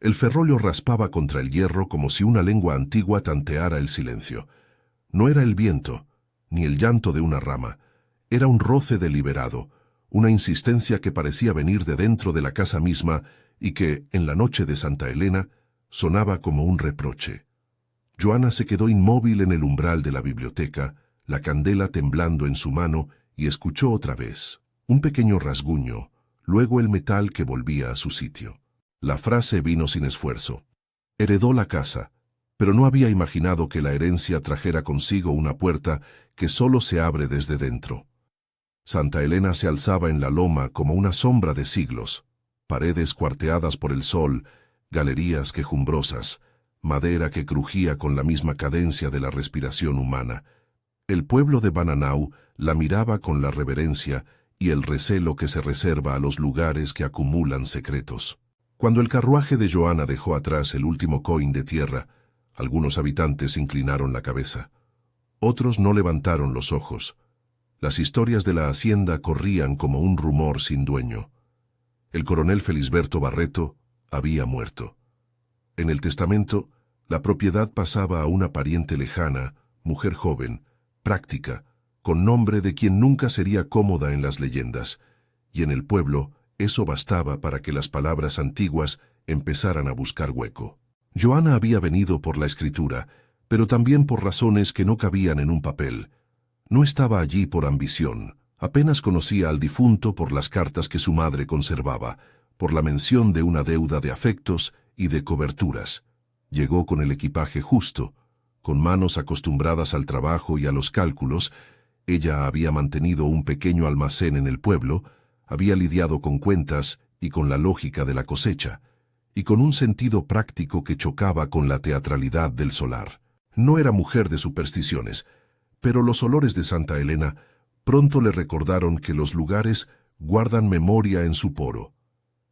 El ferrollo raspaba contra el hierro como si una lengua antigua tanteara el silencio. No era el viento, ni el llanto de una rama. Era un roce deliberado, una insistencia que parecía venir de dentro de la casa misma y que, en la noche de Santa Elena, sonaba como un reproche. Joana se quedó inmóvil en el umbral de la biblioteca, la candela temblando en su mano, y escuchó otra vez un pequeño rasguño, luego el metal que volvía a su sitio. La frase vino sin esfuerzo. Heredó la casa, pero no había imaginado que la herencia trajera consigo una puerta que solo se abre desde dentro. Santa Elena se alzaba en la loma como una sombra de siglos, paredes cuarteadas por el sol, galerías quejumbrosas, madera que crujía con la misma cadencia de la respiración humana. El pueblo de Bananau la miraba con la reverencia y el recelo que se reserva a los lugares que acumulan secretos. Cuando el carruaje de Joana dejó atrás el último coin de tierra, algunos habitantes inclinaron la cabeza. Otros no levantaron los ojos. Las historias de la hacienda corrían como un rumor sin dueño. El coronel Felisberto Barreto había muerto. En el testamento, la propiedad pasaba a una pariente lejana, mujer joven, práctica, con nombre de quien nunca sería cómoda en las leyendas, y en el pueblo eso bastaba para que las palabras antiguas empezaran a buscar hueco. Joana había venido por la escritura, pero también por razones que no cabían en un papel. No estaba allí por ambición, apenas conocía al difunto por las cartas que su madre conservaba, por la mención de una deuda de afectos y de coberturas. Llegó con el equipaje justo, con manos acostumbradas al trabajo y a los cálculos. Ella había mantenido un pequeño almacén en el pueblo, había lidiado con cuentas y con la lógica de la cosecha, y con un sentido práctico que chocaba con la teatralidad del solar. No era mujer de supersticiones, pero los olores de Santa Elena pronto le recordaron que los lugares guardan memoria en su poro.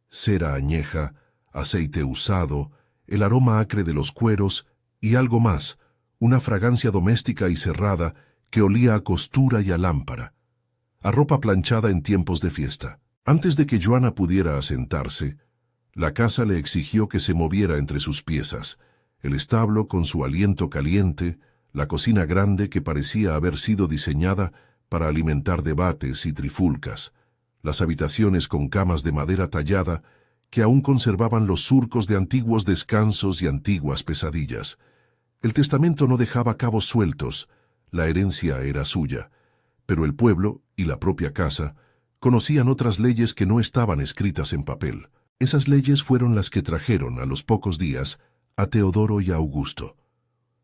Cera añeja, aceite usado, el aroma acre de los cueros y algo más, una fragancia doméstica y cerrada que olía a costura y a lámpara, a ropa planchada en tiempos de fiesta. Antes de que Joana pudiera asentarse, la casa le exigió que se moviera entre sus piezas, el establo con su aliento caliente, la cocina grande que parecía haber sido diseñada para alimentar debates y trifulcas, las habitaciones con camas de madera tallada que aún conservaban los surcos de antiguos descansos y antiguas pesadillas. El testamento no dejaba cabos sueltos, la herencia era suya, pero el pueblo y la propia casa conocían otras leyes que no estaban escritas en papel. Esas leyes fueron las que trajeron, a los pocos días, a Teodoro y a Augusto.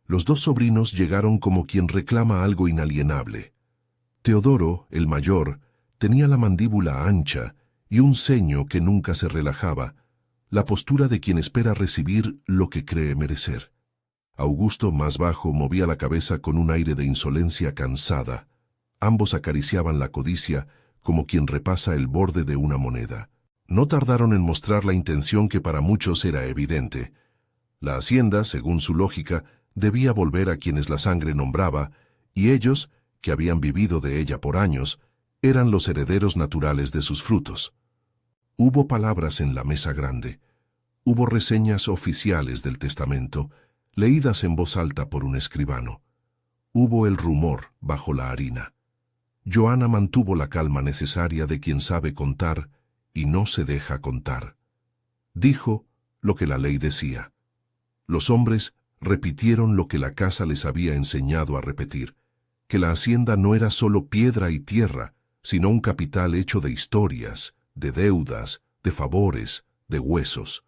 Los dos sobrinos llegaron como quien reclama algo inalienable. Teodoro, el mayor, tenía la mandíbula ancha y un ceño que nunca se relajaba, la postura de quien espera recibir lo que cree merecer. Augusto, más bajo, movía la cabeza con un aire de insolencia cansada. Ambos acariciaban la codicia como quien repasa el borde de una moneda. No tardaron en mostrar la intención que para muchos era evidente. La hacienda, según su lógica, debía volver a quienes la sangre nombraba, y ellos, que habían vivido de ella por años, eran los herederos naturales de sus frutos. Hubo palabras en la mesa grande. Hubo reseñas oficiales del testamento, leídas en voz alta por un escribano. Hubo el rumor bajo la harina. Joana mantuvo la calma necesaria de quien sabe contar y no se deja contar. Dijo lo que la ley decía. Los hombres repitieron lo que la casa les había enseñado a repetir, que la hacienda no era solo piedra y tierra, sino un capital hecho de historias, de deudas, de favores, de huesos.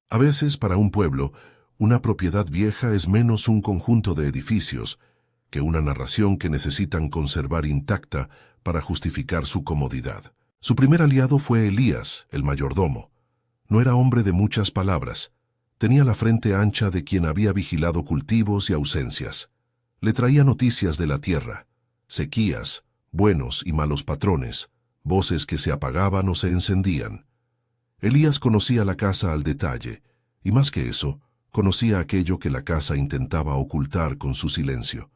A veces, para un pueblo, una propiedad vieja es menos un conjunto de edificios que una narración que necesitan conservar intacta para justificar su comodidad. Su primer aliado fue Elías, el mayordomo. No era hombre de muchas palabras. Tenía la frente ancha de quien había vigilado cultivos y ausencias. Le traía noticias de la tierra, sequías, buenos y malos patrones, voces que se apagaban o se encendían. Elías conocía la casa al detalle, y más que eso, conocía aquello que la casa intentaba ocultar con su silencio.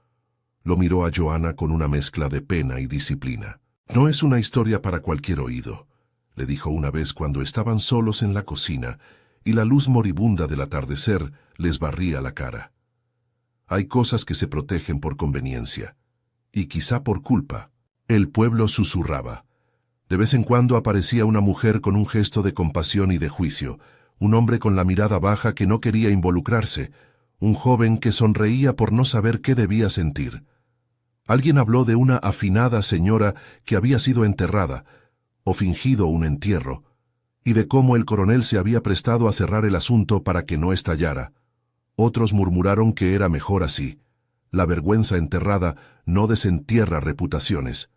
Lo miró a Joana con una mezcla de pena y disciplina. «No es una historia para cualquier oído», le dijo una vez cuando estaban solos en la cocina, y la luz moribunda del atardecer les barría la cara. Hay cosas que se protegen por conveniencia, y quizá por culpa. El pueblo susurraba. De vez en cuando aparecía una mujer con un gesto de compasión y de juicio, un hombre con la mirada baja que no quería involucrarse, un joven que sonreía por no saber qué debía sentir. Alguien habló de una afinada señora que había sido enterrada, o fingido un entierro, y de cómo el coronel se había prestado a cerrar el asunto para que no estallara. Otros murmuraron que era mejor así. La vergüenza enterrada no desentierra reputaciones.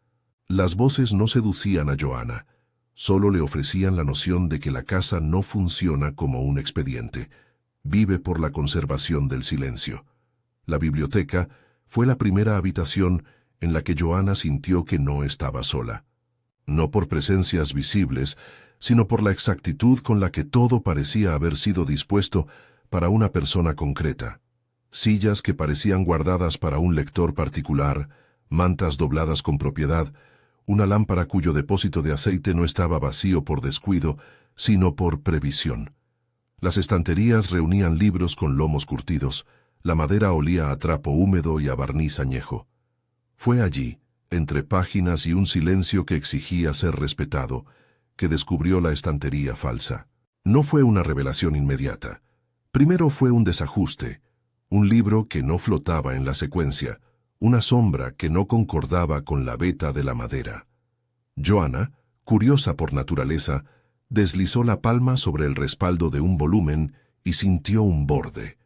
Las voces no seducían a Joanna, solo le ofrecían la noción de que la casa no funciona como un expediente. Vive por la conservación del silencio. La biblioteca fue la primera habitación en la que Joanna sintió que no estaba sola. No por presencias visibles, sino por la exactitud con la que todo parecía haber sido dispuesto para una persona concreta. Sillas que parecían guardadas para un lector particular, mantas dobladas con propiedad, una lámpara cuyo depósito de aceite no estaba vacío por descuido, sino por previsión. Las estanterías reunían libros con lomos curtidos, la madera olía a trapo húmedo y a barniz añejo. Fue allí, entre páginas y un silencio que exigía ser respetado, que descubrió la estantería falsa. No fue una revelación inmediata. Primero fue un desajuste, un libro que no flotaba en la secuencia, una sombra que no concordaba con la veta de la madera. Joanna, curiosa por naturaleza, deslizó la palma sobre el respaldo de un volumen y sintió un borde.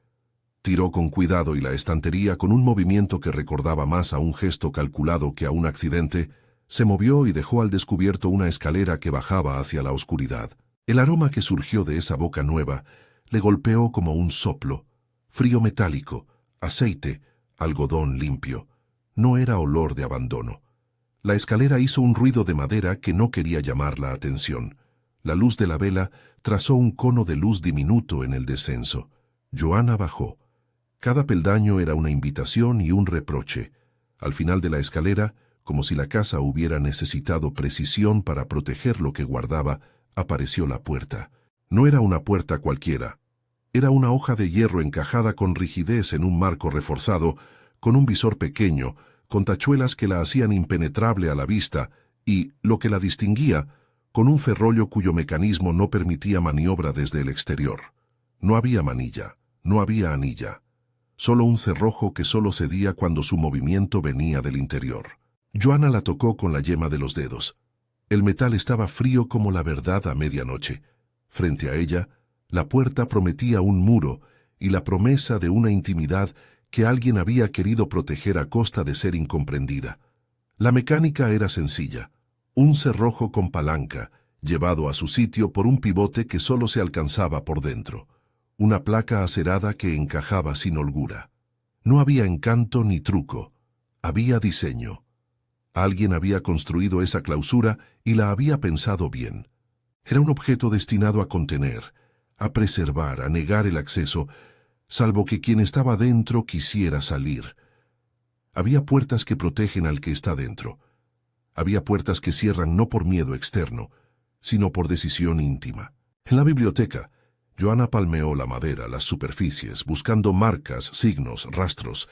Tiró con cuidado y la estantería, con un movimiento que recordaba más a un gesto calculado que a un accidente, se movió y dejó al descubierto una escalera que bajaba hacia la oscuridad. El aroma que surgió de esa boca nueva le golpeó como un soplo, frío metálico, aceite, algodón limpio. No era olor de abandono. La escalera hizo un ruido de madera que no quería llamar la atención. La luz de la vela trazó un cono de luz diminuto en el descenso. Joanna bajó. Cada peldaño era una invitación y un reproche. Al final de la escalera, como si la casa hubiera necesitado precisión para proteger lo que guardaba, apareció la puerta. No era una puerta cualquiera. Era una hoja de hierro encajada con rigidez en un marco reforzado, con un visor pequeño, con tachuelas que la hacían impenetrable a la vista y, lo que la distinguía, con un ferrollo cuyo mecanismo no permitía maniobra desde el exterior. No había manilla, no había anilla. Solo un cerrojo que solo cedía cuando su movimiento venía del interior. Joanna la tocó con la yema de los dedos. El metal estaba frío como la verdad a medianoche. Frente a ella, la puerta prometía un muro y la promesa de una intimidad que alguien había querido proteger a costa de ser incomprendida. La mecánica era sencilla. Un cerrojo con palanca, llevado a su sitio por un pivote que solo se alcanzaba por dentro. Una placa acerada que encajaba sin holgura. No había encanto ni truco. Había diseño. Alguien había construido esa clausura y la había pensado bien. Era un objeto destinado a contener, a preservar, a negar el acceso, salvo que quien estaba dentro quisiera salir. Había puertas que protegen al que está dentro. Había puertas que cierran no por miedo externo, sino por decisión íntima. En la biblioteca, Joanna palmeó la madera, las superficies, buscando marcas, signos, rastros.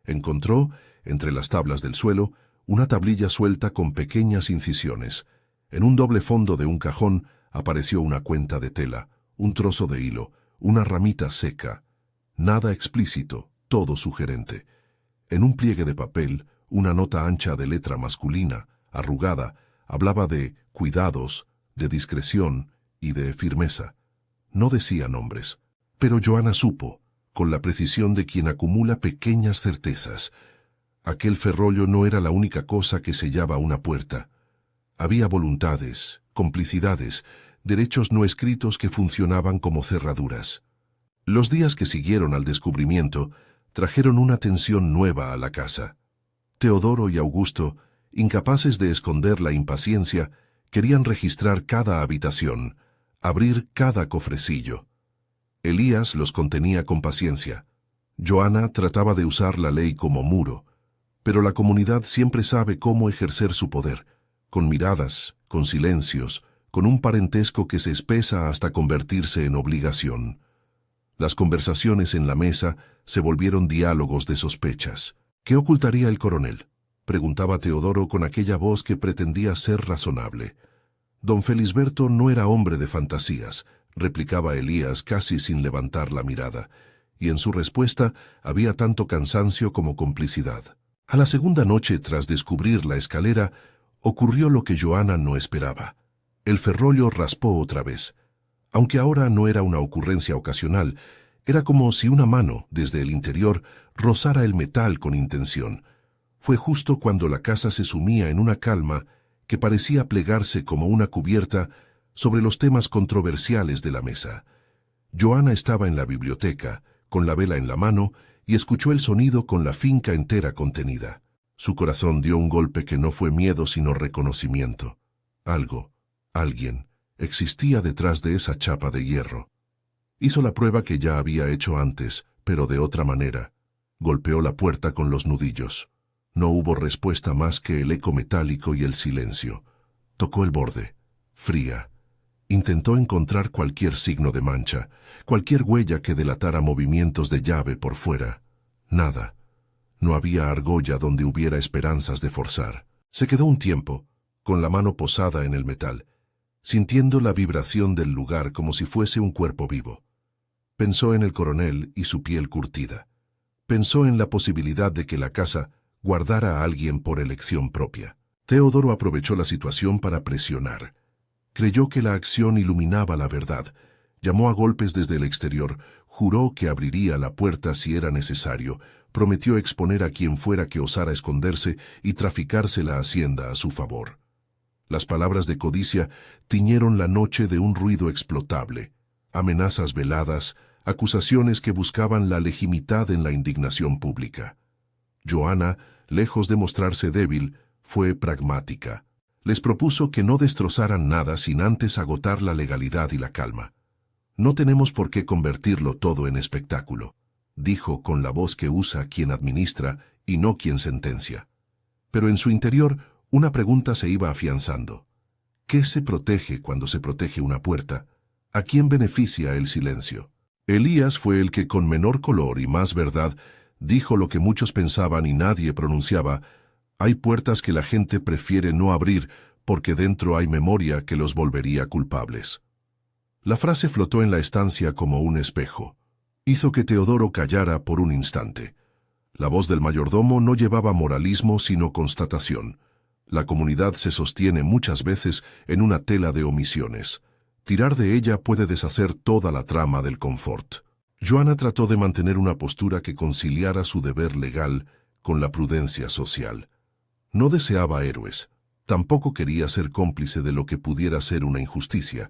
Encontró, entre las tablas del suelo, una tablilla suelta con pequeñas incisiones. En un doble fondo de un cajón apareció una cuenta de tela, un trozo de hilo, una ramita seca. Nada explícito, todo sugerente. En un pliegue de papel, una nota ancha de letra masculina, arrugada, hablaba de cuidados, de discreción y de firmeza. No decía nombres, pero Joanna supo, con la precisión de quien acumula pequeñas certezas. Aquel ferrollo no era la única cosa que sellaba una puerta. Había voluntades, complicidades, derechos no escritos que funcionaban como cerraduras. Los días que siguieron al descubrimiento trajeron una tensión nueva a la casa. Teodoro y Augusto, incapaces de esconder la impaciencia, querían registrar cada habitación, abrir cada cofrecillo. Elías los contenía con paciencia. Joanna trataba de usar la ley como muro, pero la comunidad siempre sabe cómo ejercer su poder, con miradas, con silencios, con un parentesco que se espesa hasta convertirse en obligación. Las conversaciones en la mesa se volvieron diálogos de sospechas. ¿Qué ocultaría el coronel?, preguntaba Teodoro con aquella voz que pretendía ser razonable. Don Felisberto no era hombre de fantasías, replicaba Elías casi sin levantar la mirada, y en su respuesta había tanto cansancio como complicidad. A la segunda noche, tras descubrir la escalera, ocurrió lo que Joana no esperaba. El ferrollo raspó otra vez. Aunque ahora no era una ocurrencia ocasional, era como si una mano, desde el interior, rozara el metal con intención. Fue justo cuando la casa se sumía en una calma que parecía plegarse como una cubierta sobre los temas controversiales de la mesa. Joana estaba en la biblioteca, con la vela en la mano, y escuchó el sonido con la finca entera contenida. Su corazón dio un golpe que no fue miedo sino reconocimiento. Algo, alguien, existía detrás de esa chapa de hierro. Hizo la prueba que ya había hecho antes, pero de otra manera. Golpeó la puerta con los nudillos. No hubo respuesta más que el eco metálico y el silencio. Tocó el borde, fría. Intentó encontrar cualquier signo de mancha, cualquier huella que delatara movimientos de llave por fuera. Nada. No había argolla donde hubiera esperanzas de forzar. Se quedó un tiempo, con la mano posada en el metal, sintiendo la vibración del lugar como si fuese un cuerpo vivo. Pensó en el coronel y su piel curtida. Pensó en la posibilidad de que la casa guardara a alguien por elección propia. Teodoro aprovechó la situación para presionar. Creyó que la acción iluminaba la verdad. Llamó a golpes desde el exterior, juró que abriría la puerta si era necesario, prometió exponer a quien fuera que osara esconderse y traficarse la hacienda a su favor. Las palabras de codicia tiñeron la noche de un ruido explotable, amenazas veladas, acusaciones que buscaban la legitimidad en la indignación pública. Joana, lejos de mostrarse débil, fue pragmática. Les propuso que no destrozaran nada sin antes agotar la legalidad y la calma. No tenemos por qué convertirlo todo en espectáculo, dijo con la voz que usa quien administra y no quien sentencia. Pero en su interior, una pregunta se iba afianzando. ¿Qué se protege cuando se protege una puerta? ¿A quién beneficia el silencio? Elías fue el que con menor color y más verdad dijo lo que muchos pensaban y nadie pronunciaba: hay puertas que la gente prefiere no abrir porque dentro hay memoria que los volvería culpables. La frase flotó en la estancia como un espejo. Hizo que Teodoro callara por un instante. La voz del mayordomo no llevaba moralismo sino constatación. La comunidad se sostiene muchas veces en una tela de omisiones. Tirar de ella puede deshacer toda la trama del confort. Joana trató de mantener una postura que conciliara su deber legal con la prudencia social. No deseaba héroes, tampoco quería ser cómplice de lo que pudiera ser una injusticia.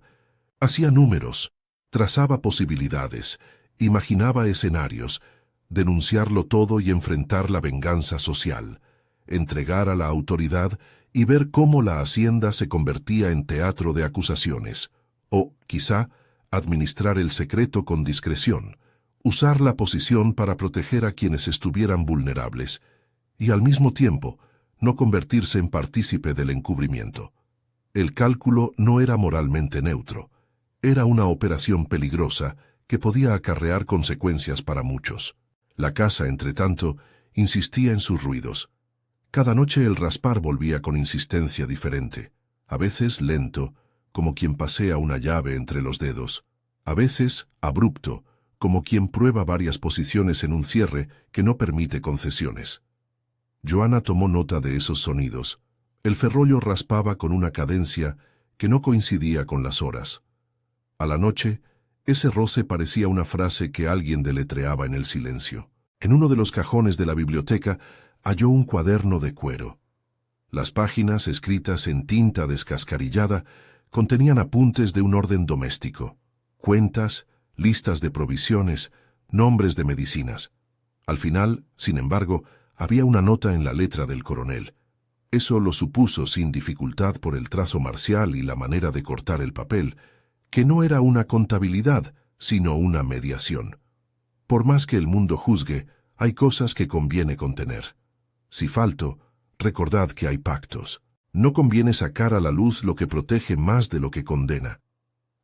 Hacía números, trazaba posibilidades, imaginaba escenarios, denunciarlo todo y enfrentar la venganza social, entregar a la autoridad y ver cómo la hacienda se convertía en teatro de acusaciones, o, quizá, administrar el secreto con discreción, usar la posición para proteger a quienes estuvieran vulnerables, y al mismo tiempo, no convertirse en partícipe del encubrimiento. El cálculo no era moralmente neutro. Era una operación peligrosa que podía acarrear consecuencias para muchos. La casa, entretanto, insistía en sus ruidos. Cada noche el raspar volvía con insistencia diferente, a veces lento, como quien pasea una llave entre los dedos, a veces abrupto, como quien prueba varias posiciones en un cierre que no permite concesiones. Joana tomó nota de esos sonidos. El ferrollo raspaba con una cadencia que no coincidía con las horas. A la noche, ese roce parecía una frase que alguien deletreaba en el silencio. En uno de los cajones de la biblioteca halló un cuaderno de cuero. Las páginas, escritas en tinta descascarillada, contenían apuntes de un orden doméstico, cuentas, listas de provisiones, nombres de medicinas. Al final, sin embargo, había una nota en la letra del coronel. Eso lo supuso sin dificultad por el trazo marcial y la manera de cortar el papel, que no era una contabilidad, sino una mediación. Por más que el mundo juzgue, hay cosas que conviene contener. Si falto, recordad que hay pactos. No conviene sacar a la luz lo que protege más de lo que condena.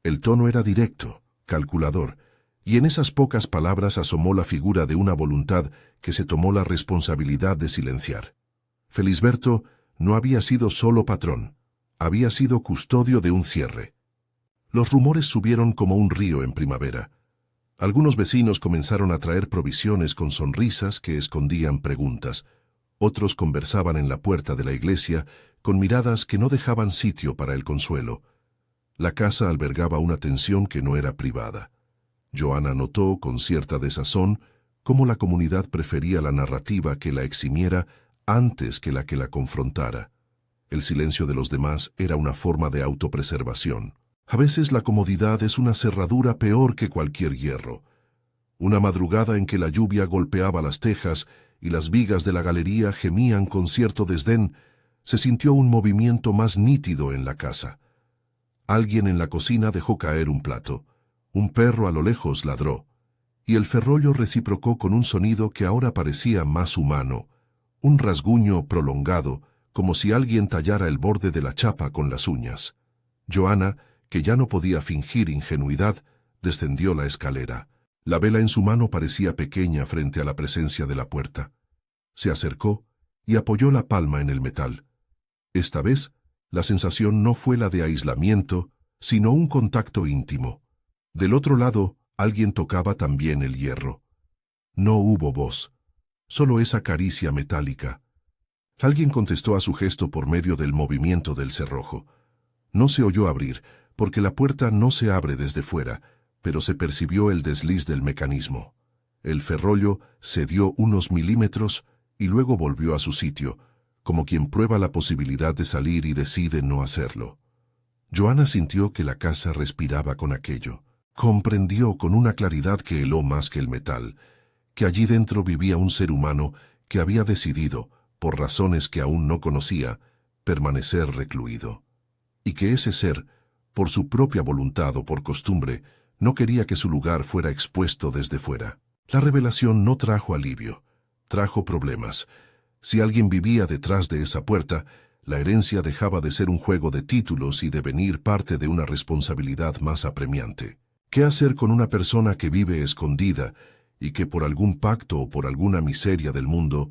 El tono era directo, calculador, y en esas pocas palabras asomó la figura de una voluntad que se tomó la responsabilidad de silenciar. Felisberto no había sido solo patrón, había sido custodio de un cierre. Los rumores subieron como un río en primavera. Algunos vecinos comenzaron a traer provisiones con sonrisas que escondían preguntas. Otros conversaban en la puerta de la iglesia con miradas que no dejaban sitio para el consuelo. La casa albergaba una tensión que no era privada. Joana notó con cierta desazón cómo la comunidad prefería la narrativa que la eximiera antes que la confrontara. El silencio de los demás era una forma de autopreservación. A veces la comodidad es una cerradura peor que cualquier hierro. Una madrugada en que la lluvia golpeaba las tejas y las vigas de la galería gemían con cierto desdén, se sintió un movimiento más nítido en la casa. Alguien en la cocina dejó caer un plato. Un perro a lo lejos ladró, y el ferrollo reciprocó con un sonido que ahora parecía más humano, un rasguño prolongado, como si alguien tallara el borde de la chapa con las uñas. Joana, que ya no podía fingir ingenuidad, descendió la escalera. La vela en su mano parecía pequeña frente a la presencia de la puerta. Se acercó y apoyó la palma en el metal. Esta vez, la sensación no fue la de aislamiento, sino un contacto íntimo. Del otro lado, alguien tocaba también el hierro. No hubo voz, solo esa caricia metálica. Alguien contestó a su gesto por medio del movimiento del cerrojo. No se oyó abrir, porque la puerta no se abre desde fuera, pero se percibió el desliz del mecanismo. El ferrollo cedió unos milímetros y luego volvió a su sitio, como quien prueba la posibilidad de salir y decide no hacerlo. Joana sintió que la casa respiraba con aquello. Comprendió con una claridad que heló más que el metal, que allí dentro vivía un ser humano que había decidido, por razones que aún no conocía, permanecer recluido. Y que ese ser, por su propia voluntad o por costumbre, no quería que su lugar fuera expuesto desde fuera. La revelación no trajo alivio, trajo problemas. Si alguien vivía detrás de esa puerta, la herencia dejaba de ser un juego de títulos y devenir parte de una responsabilidad más apremiante. ¿Qué hacer con una persona que vive escondida y que por algún pacto o por alguna miseria del mundo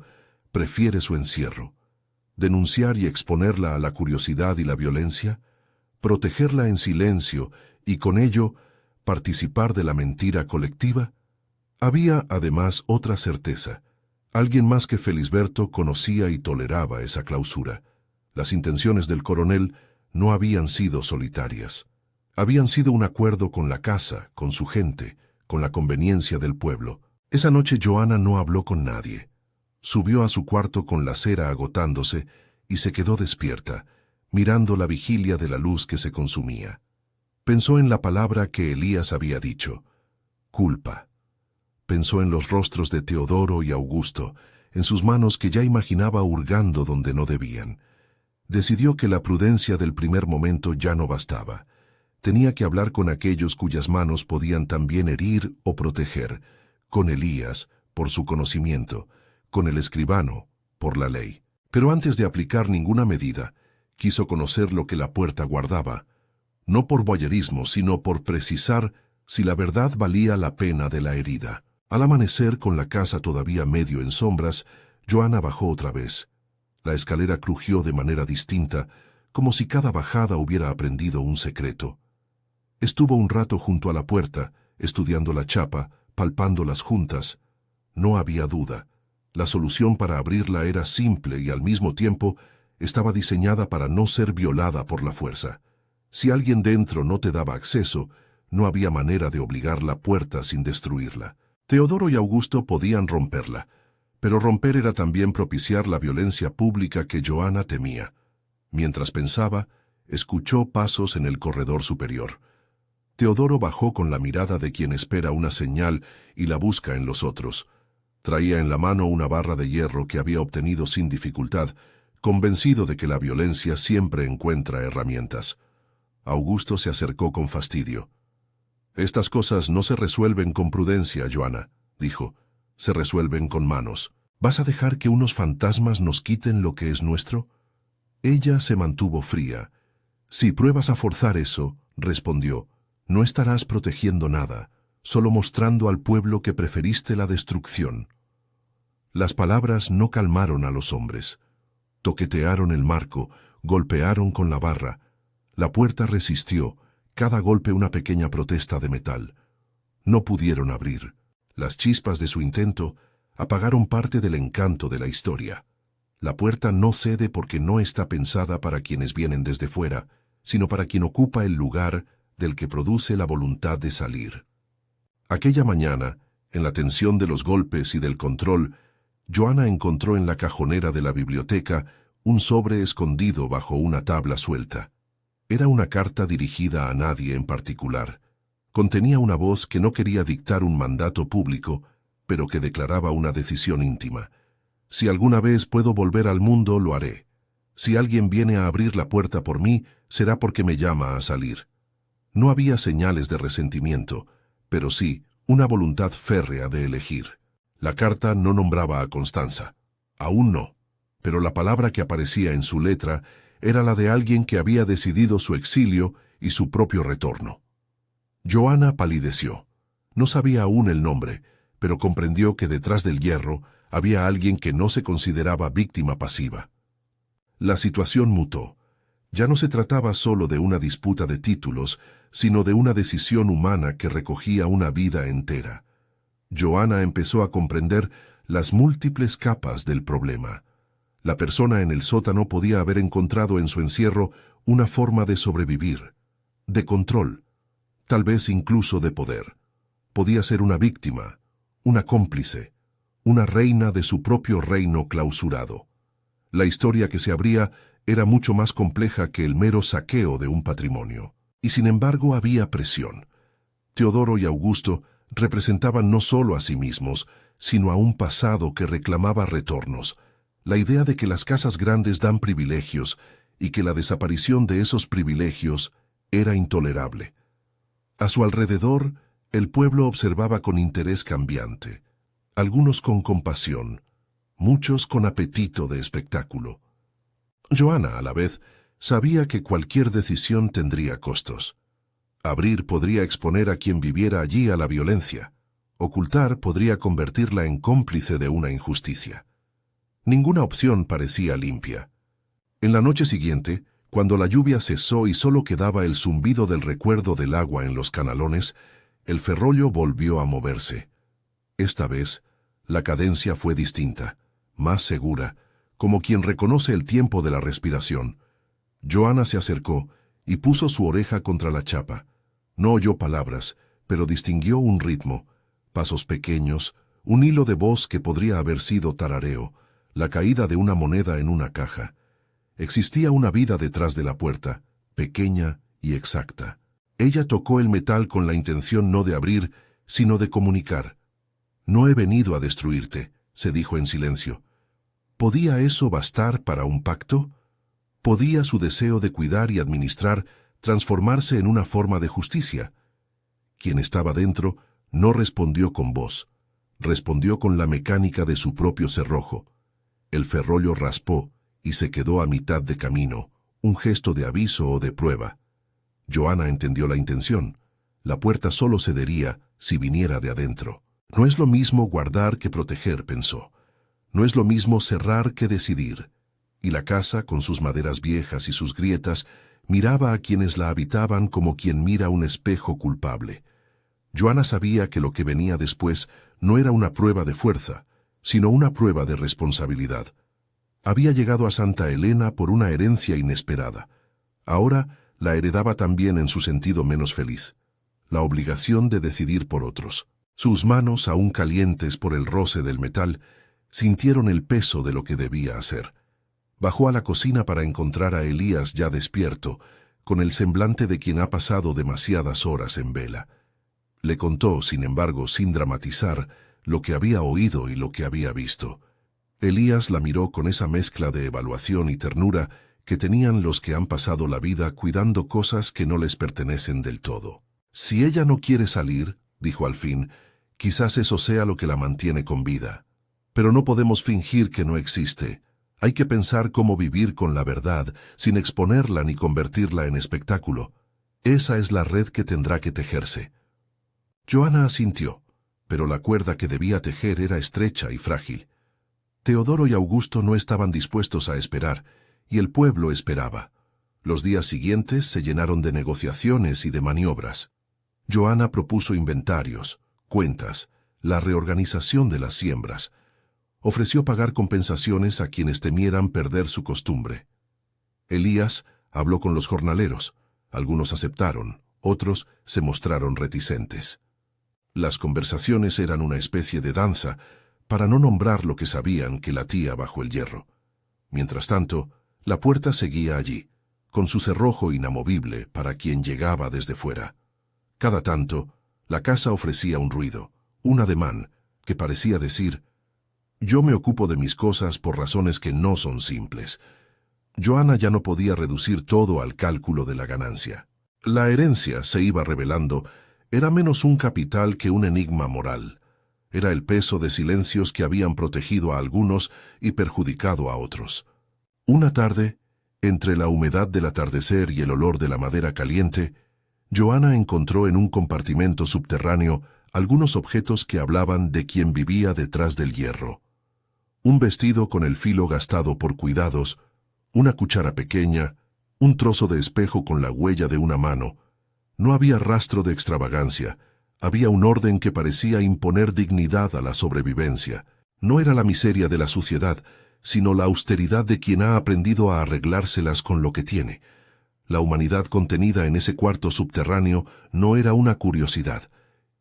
prefiere su encierro? ¿Denunciar y exponerla a la curiosidad y la violencia? ¿Protegerla en silencio y con ello participar de la mentira colectiva? Había además otra certeza. Alguien más que Felisberto conocía y toleraba esa clausura. Las intenciones del coronel no habían sido solitarias. Habían sido un acuerdo con la casa, con su gente, con la conveniencia del pueblo. Esa noche Joana no habló con nadie. Subió a su cuarto con la cera agotándose y se quedó despierta, mirando la vigilia de la luz que se consumía. Pensó en la palabra que Elías había dicho: culpa. Pensó en los rostros de Teodoro y Augusto, en sus manos que ya imaginaba hurgando donde no debían. Decidió que la prudencia del primer momento ya no bastaba. Tenía que hablar con aquellos cuyas manos podían también herir o proteger, con Elías, por su conocimiento, con el escribano, por la ley. Pero antes de aplicar ninguna medida, quiso conocer lo que la puerta guardaba, no por voyerismo, sino por precisar si la verdad valía la pena de la herida. Al amanecer, con la casa todavía medio en sombras, Joana bajó otra vez. La escalera crujió de manera distinta, como si cada bajada hubiera aprendido un secreto. Estuvo un rato junto a la puerta, estudiando la chapa, palpando las juntas. No había duda. La solución para abrirla era simple y al mismo tiempo estaba diseñada para no ser violada por la fuerza. Si alguien dentro no te daba acceso, no había manera de obligar la puerta sin destruirla. Teodoro y Augusto podían romperla, pero romper era también propiciar la violencia pública que Joana temía. Mientras pensaba, escuchó pasos en el corredor superior. Teodoro bajó con la mirada de quien espera una señal y la busca en los otros. Traía en la mano una barra de hierro que había obtenido sin dificultad, convencido de que la violencia siempre encuentra herramientas. Augusto se acercó con fastidio. «Estas cosas no se resuelven con prudencia, Joana», dijo. «Se resuelven con manos. ¿Vas a dejar que unos fantasmas nos quiten lo que es nuestro?» Ella se mantuvo fría. Si pruebas a forzar eso, respondió, no estarás protegiendo nada, solo mostrando al pueblo que preferiste la destrucción. Las palabras no calmaron a los hombres. Toquetearon el marco, golpearon con la barra. La puerta resistió, cada golpe una pequeña protesta de metal. No pudieron abrir. Las chispas de su intento apagaron parte del encanto de la historia. La puerta no cede porque no está pensada para quienes vienen desde fuera, sino para quien ocupa el lugar del que produce la voluntad de salir. Aquella mañana, en la tensión de los golpes y del control, Joanna encontró en la cajonera de la biblioteca un sobre escondido bajo una tabla suelta. Era una carta dirigida a nadie en particular. Contenía una voz que no quería dictar un mandato público, pero que declaraba una decisión íntima. Si alguna vez puedo volver al mundo, lo haré. Si alguien viene a abrir la puerta por mí, será porque me llama a salir. No había señales de resentimiento, pero sí una voluntad férrea de elegir. La carta no nombraba a Constanza. Aún no. Pero la palabra que aparecía en su letra era la de alguien que había decidido su exilio y su propio retorno. Joanna palideció. No sabía aún el nombre, pero comprendió que detrás del hierro había alguien que no se consideraba víctima pasiva. La situación mutó. Ya no se trataba solo de una disputa de títulos, sino de una decisión humana que recogía una vida entera. Joanna empezó a comprender las múltiples capas del problema. La persona en el sótano podía haber encontrado en su encierro una forma de sobrevivir, de control, tal vez incluso de poder. Podía ser una víctima, una cómplice, una reina de su propio reino clausurado. La historia que se abría era mucho más compleja que el mero saqueo de un patrimonio. Y sin embargo había presión. Teodoro y Augusto representaban no solo a sí mismos, sino a un pasado que reclamaba retornos, la idea de que las casas grandes dan privilegios y que la desaparición de esos privilegios era intolerable. A su alrededor, el pueblo observaba con interés cambiante, algunos con compasión, muchos con apetito de espectáculo. Joanna, a la vez, sabía que cualquier decisión tendría costos. Abrir podría exponer a quien viviera allí a la violencia. Ocultar podría convertirla en cómplice de una injusticia. Ninguna opción parecía limpia. En la noche siguiente, cuando la lluvia cesó y solo quedaba el zumbido del recuerdo del agua en los canalones, el ferrollo volvió a moverse. Esta vez, la cadencia fue distinta, más segura, como quien reconoce el tiempo de la respiración. Joanna se acercó y puso su oreja contra la chapa. No oyó palabras, pero distinguió un ritmo, pasos pequeños, un hilo de voz que podría haber sido tarareo, la caída de una moneda en una caja. Existía una vida detrás de la puerta, pequeña y exacta. Ella tocó el metal con la intención no de abrir, sino de comunicar. «No he venido a destruirte», se dijo en silencio. ¿Podía eso bastar para un pacto? ¿Podía su deseo de cuidar y administrar transformarse en una forma de justicia? Quien estaba dentro no respondió con voz, respondió con la mecánica de su propio cerrojo. El ferrollo raspó y se quedó a mitad de camino, un gesto de aviso o de prueba. Joanna entendió la intención. La puerta solo cedería si viniera de adentro. No es lo mismo guardar que proteger, pensó. No es lo mismo cerrar que decidir. Y la casa, con sus maderas viejas y sus grietas, miraba a quienes la habitaban como quien mira un espejo culpable. Joanna sabía que lo que venía después no era una prueba de fuerza, sino una prueba de responsabilidad. Había llegado a Santa Elena por una herencia inesperada. Ahora la heredaba también en su sentido menos feliz, la obligación de decidir por otros. Sus manos, aún calientes por el roce del metal, sintieron el peso de lo que debía hacer. Bajó a la cocina para encontrar a Elías ya despierto, con el semblante de quien ha pasado demasiadas horas en vela. Le contó, sin embargo, sin dramatizar, lo que había oído y lo que había visto. Elías la miró con esa mezcla de evaluación y ternura que tenían los que han pasado la vida cuidando cosas que no les pertenecen del todo. «Si ella no quiere salir», dijo al fin, «quizás eso sea lo que la mantiene con vida. Pero no podemos fingir que no existe. Hay que pensar cómo vivir con la verdad, sin exponerla ni convertirla en espectáculo. Esa es la red que tendrá que tejerse. Joana asintió, pero la cuerda que debía tejer era estrecha y frágil. Teodoro y Augusto no estaban dispuestos a esperar, y el pueblo esperaba. Los días siguientes se llenaron de negociaciones y de maniobras. Joana propuso inventarios, cuentas, la reorganización de las siembras. Ofreció pagar compensaciones a quienes temieran perder su costumbre. Elías habló con los jornaleros. Algunos aceptaron, otros se mostraron reticentes. Las conversaciones eran una especie de danza, para no nombrar lo que sabían que latía bajo el hierro. Mientras tanto, la puerta seguía allí, con su cerrojo inamovible para quien llegaba desde fuera. Cada tanto, la casa ofrecía un ruido, un ademán, que parecía decir: «Yo me ocupo de mis cosas por razones que no son simples». Joana ya no podía reducir todo al cálculo de la ganancia. La herencia, se iba revelando, era menos un capital que un enigma moral. Era el peso de silencios que habían protegido a algunos y perjudicado a otros. Una tarde, entre la humedad del atardecer y el olor de la madera caliente, Joana encontró en un compartimento subterráneo algunos objetos que hablaban de quien vivía detrás del hierro. Un vestido con el filo gastado por cuidados, una cuchara pequeña, un trozo de espejo con la huella de una mano. No había rastro de extravagancia, había un orden que parecía imponer dignidad a la sobrevivencia. No era la miseria de la suciedad, sino la austeridad de quien ha aprendido a arreglárselas con lo que tiene. La humanidad contenida en ese cuarto subterráneo no era una curiosidad,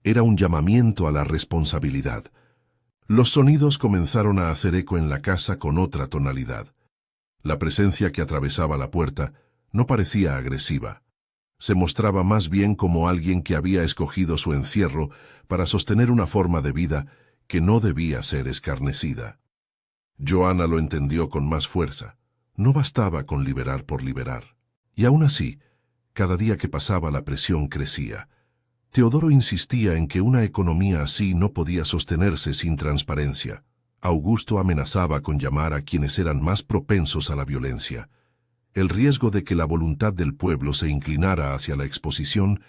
era un llamamiento a la responsabilidad. Los sonidos comenzaron a hacer eco en la casa con otra tonalidad. La presencia que atravesaba la puerta no parecía agresiva. Se mostraba más bien como alguien que había escogido su encierro para sostener una forma de vida que no debía ser escarnecida. Joana lo entendió con más fuerza. No bastaba con liberar por liberar. Y aún así, cada día que pasaba la presión crecía. Teodoro insistía en que una economía así no podía sostenerse sin transparencia. Augusto amenazaba con llamar a quienes eran más propensos a la violencia. El riesgo de que la voluntad del pueblo se inclinara hacia la exposición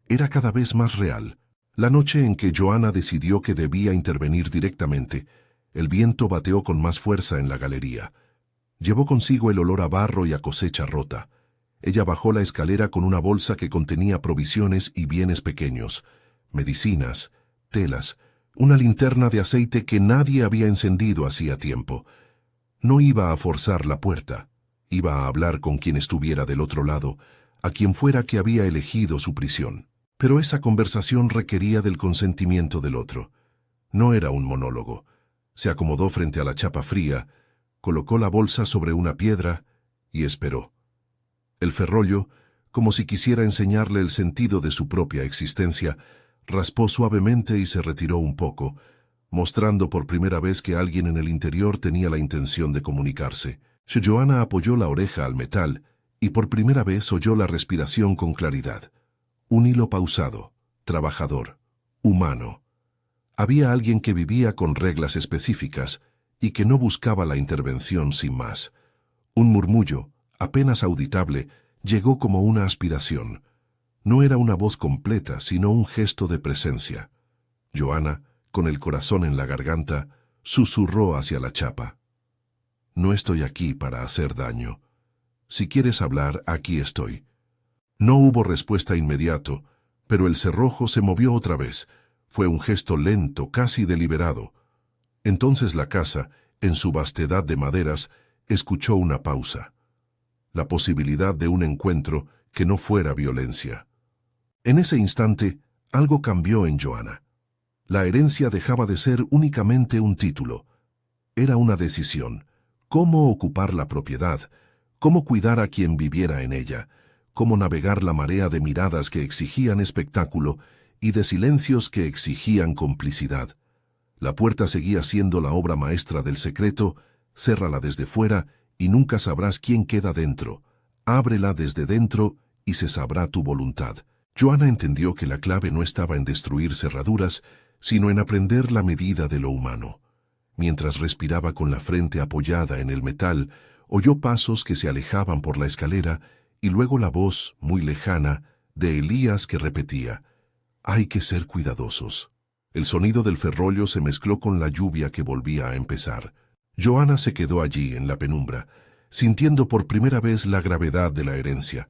era cada vez más real. La noche en que Joana decidió que debía intervenir directamente, el viento bateó con más fuerza en la galería. Llevó consigo el olor a barro y a cosecha rota. Ella bajó la escalera con una bolsa que contenía provisiones y bienes pequeños, medicinas, telas, una linterna de aceite que nadie había encendido hacía tiempo. No iba a forzar la puerta, iba a hablar con quien estuviera del otro lado, a quien fuera que había elegido su prisión. Pero esa conversación requería del consentimiento del otro. No era un monólogo. Se acomodó frente a la chapa fría, colocó la bolsa sobre una piedra y esperó. El ferrollo, como si quisiera enseñarle el sentido de su propia existencia, raspó suavemente y se retiró un poco, mostrando por primera vez que alguien en el interior tenía la intención de comunicarse. Joana apoyó la oreja al metal y por primera vez oyó la respiración con claridad. Un hilo pausado, trabajador, humano. Había alguien que vivía con reglas específicas y que no buscaba la intervención sin más. Un murmullo, apenas auditable, llegó como una aspiración. No era una voz completa, sino un gesto de presencia. Joana, con el corazón en la garganta, susurró hacia la chapa. «No estoy aquí para hacer daño. Si quieres hablar, aquí estoy». No hubo respuesta inmediato, pero el cerrojo se movió otra vez. Fue un gesto lento, casi deliberado. Entonces la casa, en su vastedad de maderas, escuchó una pausa. La posibilidad de un encuentro que no fuera violencia. En ese instante, algo cambió en Joana. La herencia dejaba de ser únicamente un título. Era una decisión. Cómo ocupar la propiedad, cómo cuidar a quien viviera en ella, cómo navegar la marea de miradas que exigían espectáculo y de silencios que exigían complicidad. La puerta seguía siendo la obra maestra del secreto. Cérrala desde fuera y nunca sabrás quién queda dentro. Ábrela desde dentro y se sabrá tu voluntad. Joana entendió que la clave no estaba en destruir cerraduras, sino en aprender la medida de lo humano. Mientras respiraba con la frente apoyada en el metal, oyó pasos que se alejaban por la escalera y luego la voz, muy lejana, de Elías que repetía: «Hay que ser cuidadosos». El sonido del ferrollo se mezcló con la lluvia que volvía a empezar. Joana se quedó allí, en la penumbra, sintiendo por primera vez la gravedad de la herencia.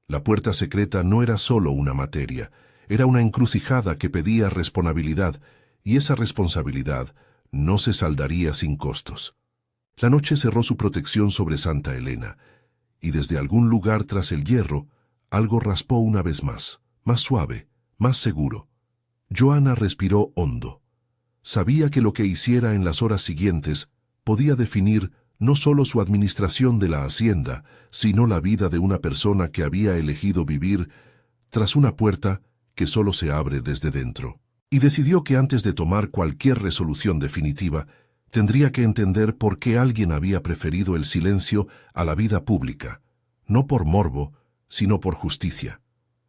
La puerta secreta no era solo una materia, era una encrucijada que pedía responsabilidad, y esa responsabilidad no se saldaría sin costos. La noche cerró su protección sobre Santa Elena, y desde algún lugar tras el hierro, algo raspó una vez más suave, más seguro. Joana respiró hondo. Sabía que lo que hiciera en las horas siguientes podía definir no solo su administración de la hacienda, sino la vida de una persona que había elegido vivir tras una puerta que solo se abre desde dentro. Y decidió que antes de tomar cualquier resolución definitiva, tendría que entender por qué alguien había preferido el silencio a la vida pública, no por morbo, sino por justicia.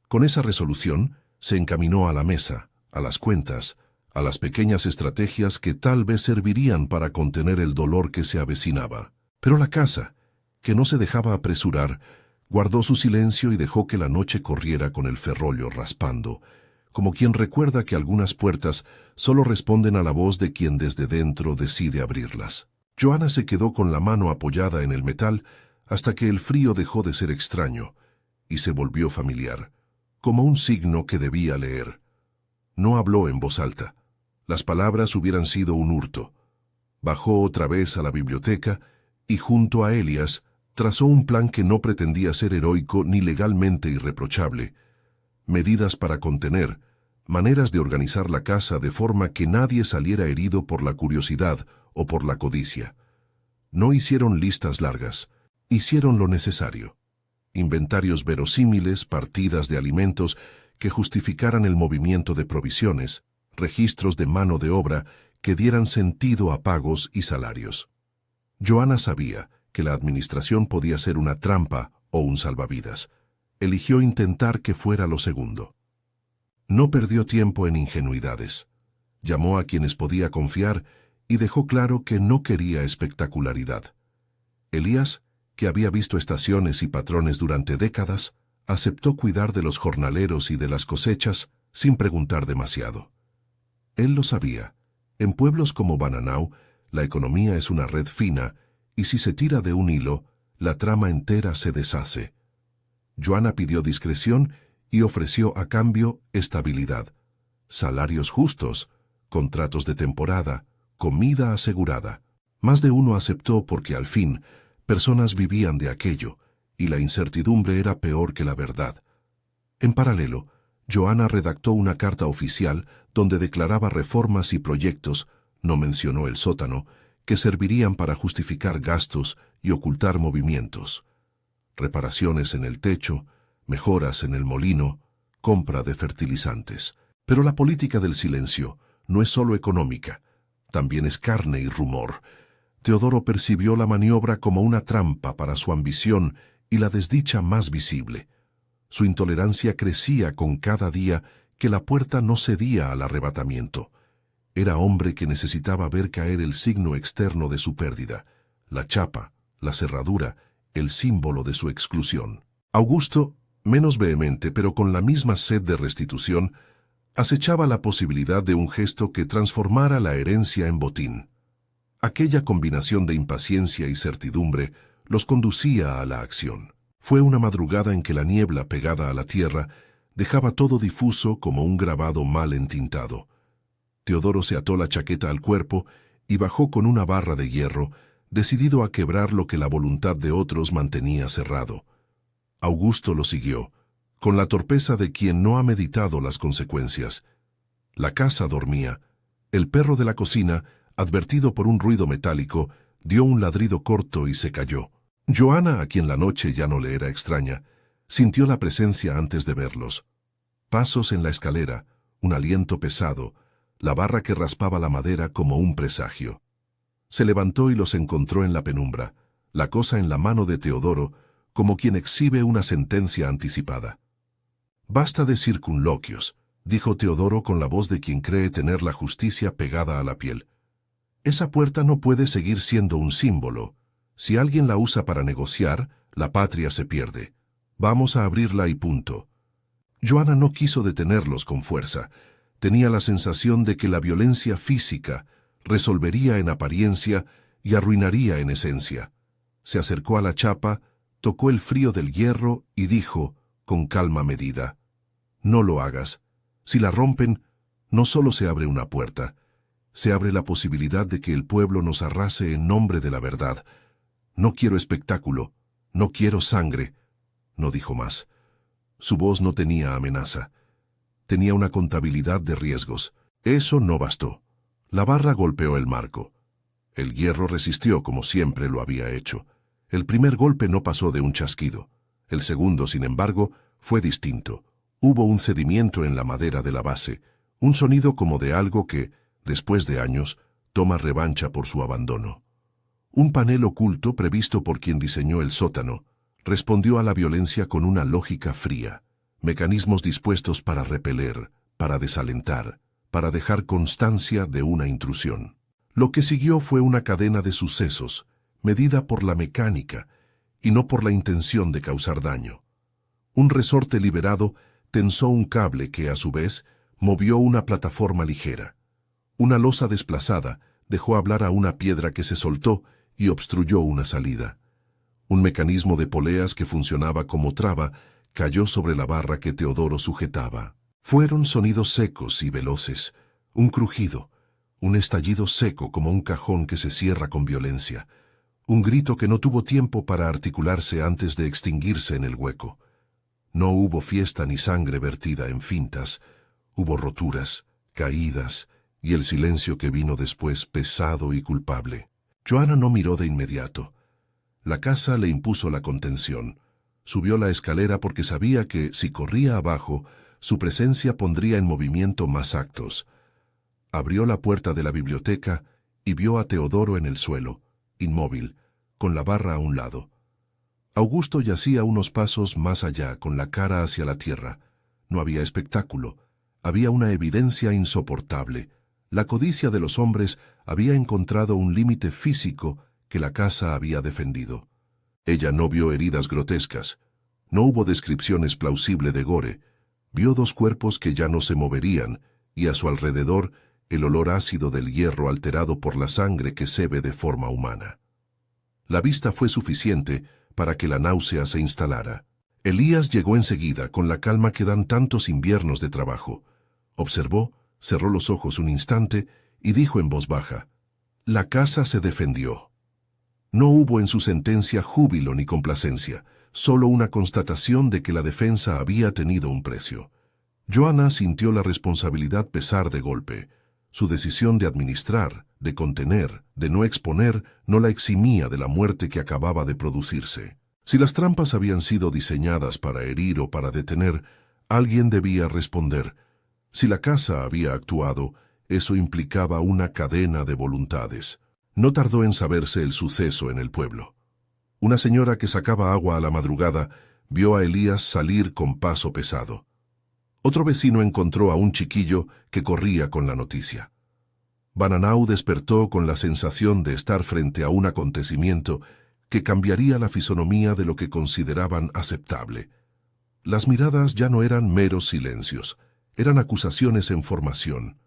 Con esa resolución, se encaminó a la mesa, a las cuentas, a las pequeñas estrategias que tal vez servirían para contener el dolor que se avecinaba. Pero la casa, que no se dejaba apresurar, guardó su silencio y dejó que la noche corriera con el ferrollo raspando, como quien recuerda que algunas puertas solo responden a la voz de quien desde dentro decide abrirlas. Joana se quedó con la mano apoyada en el metal hasta que el frío dejó de ser extraño y se volvió familiar, como un signo que debía leer. No habló en voz alta. Las palabras hubieran sido un hurto. Bajó otra vez a la biblioteca y junto a Elías trazó un plan que no pretendía ser heroico ni legalmente irreprochable. Medidas para contener, maneras de organizar la casa de forma que nadie saliera herido por la curiosidad o por la codicia. No hicieron listas largas, hicieron lo necesario. Inventarios verosímiles, partidas de alimentos que justificaran el movimiento de provisiones, registros de mano de obra que dieran sentido a pagos y salarios. Joana sabía que la administración podía ser una trampa o un salvavidas. Eligió intentar que fuera lo segundo. No perdió tiempo en ingenuidades. Llamó a quienes podía confiar y dejó claro que no quería espectacularidad. Elías, que había visto estaciones y patrones durante décadas, aceptó cuidar de los jornaleros y de las cosechas sin preguntar demasiado. Él lo sabía. En pueblos como Bananao, la economía es una red fina y si se tira de un hilo, la trama entera se deshace. Joana pidió discreción y ofreció a cambio estabilidad, salarios justos, contratos de temporada, comida asegurada. Más de uno aceptó porque al fin personas vivían de aquello y la incertidumbre era peor que la verdad. En paralelo, Joana redactó una carta oficial donde declaraba reformas y proyectos, no mencionó el sótano, que servirían para justificar gastos y ocultar movimientos. Reparaciones en el techo, mejoras en el molino, compra de fertilizantes. Pero la política del silencio no es solo económica, también es carne y rumor. Teodoro percibió la maniobra como una trampa para su ambición y la desdicha más visible. Su intolerancia crecía con cada día que la puerta no cedía al arrebatamiento. Era hombre que necesitaba ver caer el signo externo de su pérdida, la chapa, la cerradura, el símbolo de su exclusión. Augusto, menos vehemente pero con la misma sed de restitución, acechaba la posibilidad de un gesto que transformara la herencia en botín. Aquella combinación de impaciencia y certidumbre los conducía a la acción. Fue una madrugada en que la niebla pegada a la tierra dejaba todo difuso como un grabado mal entintado. Teodoro se ató la chaqueta al cuerpo y bajó con una barra de hierro, decidido a quebrar lo que la voluntad de otros mantenía cerrado. Augusto lo siguió, con la torpeza de quien no ha meditado las consecuencias. La casa dormía. El perro de la cocina, advertido por un ruido metálico, dio un ladrido corto y se cayó. Joana, a quien la noche ya no le era extraña, sintió la presencia antes de verlos. Pasos en la escalera, un aliento pesado, la barra que raspaba la madera como un presagio. Se levantó y los encontró en la penumbra, la cosa en la mano de Teodoro, como quien exhibe una sentencia anticipada. «Basta de circunloquios», dijo Teodoro con la voz de quien cree tener la justicia pegada a la piel. Esa puerta no puede seguir siendo un símbolo. Si alguien la usa para negociar, la patria se pierde. Vamos a abrirla y punto. Joanna no quiso detenerlos con fuerza. Tenía la sensación de que la violencia física resolvería en apariencia y arruinaría en esencia. Se acercó a la chapa, tocó el frío del hierro y dijo, con calma medida, «No lo hagas. Si la rompen, no solo se abre una puerta, se abre la posibilidad de que el pueblo nos arrase en nombre de la verdad. No quiero espectáculo, no quiero sangre». No dijo más. Su voz no tenía amenaza. Tenía una contabilidad de riesgos. Eso no bastó. La barra golpeó el marco. El hierro resistió como siempre lo había hecho. El primer golpe no pasó de un chasquido. El segundo, sin embargo, fue distinto. Hubo un cedimiento en la madera de la base, un sonido como de algo que, después de años, toma revancha por su abandono. Un panel oculto previsto por quien diseñó el sótano respondió a la violencia con una lógica fría, mecanismos dispuestos para repeler, para desalentar, para dejar constancia de una intrusión. Lo que siguió fue una cadena de sucesos, medida por la mecánica y no por la intención de causar daño. Un resorte liberado tensó un cable que, a su vez, movió una plataforma ligera. Una losa desplazada dejó hablar a una piedra que se soltó y obstruyó una salida. Un mecanismo de poleas que funcionaba como traba cayó sobre la barra que Teodoro sujetaba. Fueron sonidos secos y veloces, un crujido, un estallido seco como un cajón que se cierra con violencia, un grito que no tuvo tiempo para articularse antes de extinguirse en el hueco. No hubo fiesta ni sangre vertida en fintas, hubo roturas, caídas, y el silencio que vino después pesado y culpable. Joanna no miró de inmediato. La casa le impuso la contención. Subió la escalera porque sabía que, si corría abajo, su presencia pondría en movimiento más actos. Abrió la puerta de la biblioteca y vio a Teodoro en el suelo, inmóvil, con la barra a un lado. Augusto yacía unos pasos más allá, con la cara hacia la tierra. No había espectáculo. Había una evidencia insoportable. La codicia de los hombres había encontrado un límite físico que la casa había defendido. Ella no vio heridas grotescas. No hubo descripciones plausibles de gore. Vio dos cuerpos que ya no se moverían, y a su alrededor el olor ácido del hierro alterado por la sangre que sebe de forma humana. La vista fue suficiente para que la náusea se instalara. Elías llegó enseguida, con la calma que dan tantos inviernos de trabajo. Observó, cerró los ojos un instante y dijo en voz baja, «La casa se defendió». No hubo en su sentencia júbilo ni complacencia, solo una constatación de que la defensa había tenido un precio. Joanna sintió la responsabilidad pesar de golpe. Su decisión de administrar, de contener, de no exponer, no la eximía de la muerte que acababa de producirse. Si las trampas habían sido diseñadas para herir o para detener, alguien debía responder. Si la casa había actuado, eso implicaba una cadena de voluntades. No tardó en saberse el suceso en el pueblo. Una señora que sacaba agua a la madrugada vio a Elías salir con paso pesado. Otro vecino encontró a un chiquillo que corría con la noticia. Bananau despertó con la sensación de estar frente a un acontecimiento que cambiaría la fisonomía de lo que consideraban aceptable. Las miradas ya no eran meros silencios, eran acusaciones en formación.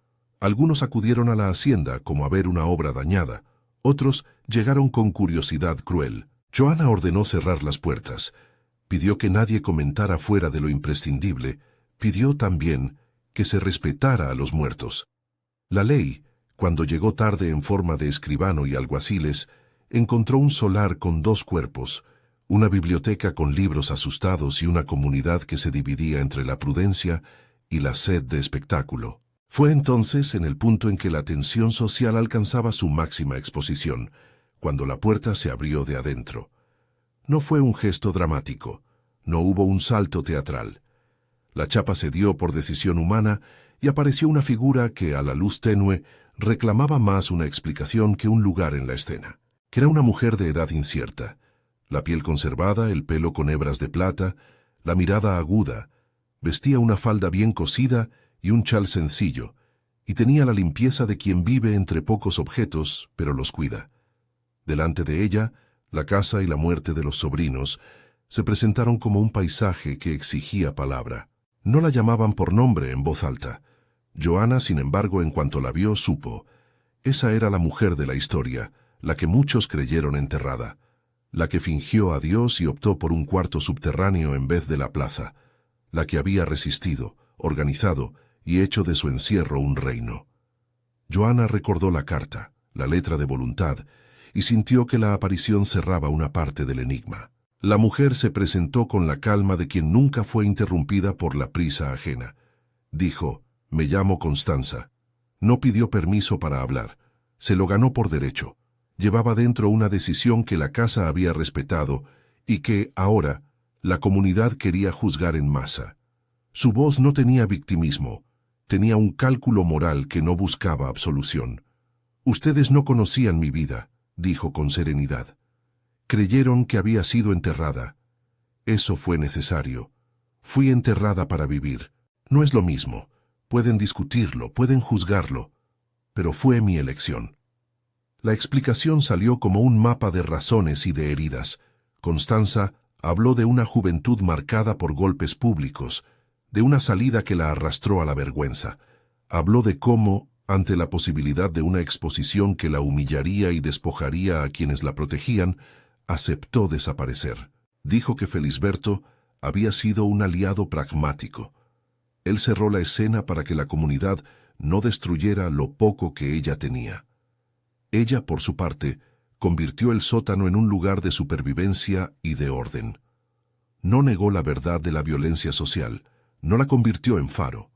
Algunos acudieron a la hacienda como a ver una obra dañada, otros llegaron con curiosidad cruel. Joanna ordenó cerrar las puertas, pidió que nadie comentara fuera de lo imprescindible, pidió también que se respetara a los muertos. La ley, cuando llegó tarde en forma de escribano y alguaciles, encontró un solar con dos cuerpos, una biblioteca con libros asustados y una comunidad que se dividía entre la prudencia y la sed de espectáculo. Fue entonces en el punto en que la tensión social alcanzaba su máxima exposición, cuando la puerta se abrió de adentro. No fue un gesto dramático, no hubo un salto teatral. La chapa cedió por decisión humana y apareció una figura que, a la luz tenue, reclamaba más una explicación que un lugar en la escena. Que era una mujer de edad incierta, la piel conservada, el pelo con hebras de plata, la mirada aguda, vestía una falda bien cosida y un chal sencillo, y tenía la limpieza de quien vive entre pocos objetos, pero los cuida. Delante de ella, la casa y la muerte de los sobrinos se presentaron como un paisaje que exigía palabra. No la llamaban por nombre en voz alta. Johanna, sin embargo, en cuanto la vio, supo. Esa era la mujer de la historia, la que muchos creyeron enterrada, la que fingió a Dios y optó por un cuarto subterráneo en vez de la plaza, la que había resistido, organizado y hecho de su encierro un reino. Johanna recordó la carta, la letra de voluntad, y sintió que la aparición cerraba una parte del enigma. La mujer se presentó con la calma de quien nunca fue interrumpida por la prisa ajena. Dijo: «Me llamo Constanza». No pidió permiso para hablar. Se lo ganó por derecho. Llevaba dentro una decisión que la casa había respetado y que, ahora, la comunidad quería juzgar en masa. Su voz no tenía victimismo, tenía un cálculo moral que no buscaba absolución. «Ustedes no conocían mi vida», dijo con serenidad. «Creyeron que había sido enterrada. Eso fue necesario. Fui enterrada para vivir. No es lo mismo. Pueden discutirlo, pueden juzgarlo, pero fue mi elección». La explicación salió como un mapa de razones y de heridas. Constanza habló de una juventud marcada por golpes públicos, de una salida que la arrastró a la vergüenza. Habló de cómo, ante la posibilidad de una exposición que la humillaría y despojaría a quienes la protegían, aceptó desaparecer. Dijo que Felisberto había sido un aliado pragmático. Él cerró la escena para que la comunidad no destruyera lo poco que ella tenía. Ella, por su parte, convirtió el sótano en un lugar de supervivencia y de orden. No negó la verdad de la violencia social, no la convirtió en faro.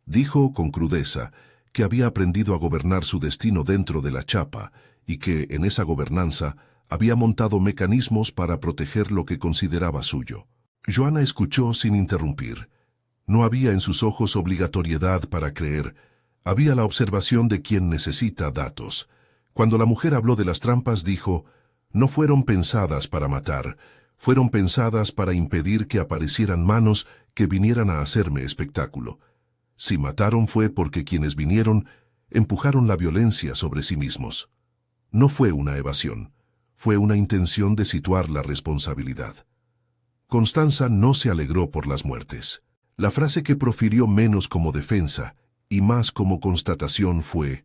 Dijo con crudeza que había aprendido a gobernar su destino dentro de la chapa y que, en esa gobernanza, había montado mecanismos para proteger lo que consideraba suyo. Johanna escuchó sin interrumpir. No había en sus ojos obligatoriedad para creer, había la observación de quien necesita datos. Cuando la mujer habló de las trampas, dijo: «No fueron pensadas para matar, fueron pensadas para impedir que aparecieran manos que vinieran a hacerme espectáculo. Si mataron fue porque quienes vinieron empujaron la violencia sobre sí mismos. No fue una evasión, fue una intención de situar la responsabilidad». Constanza no se alegró por las muertes. La frase que profirió menos como defensa y más como constatación fue: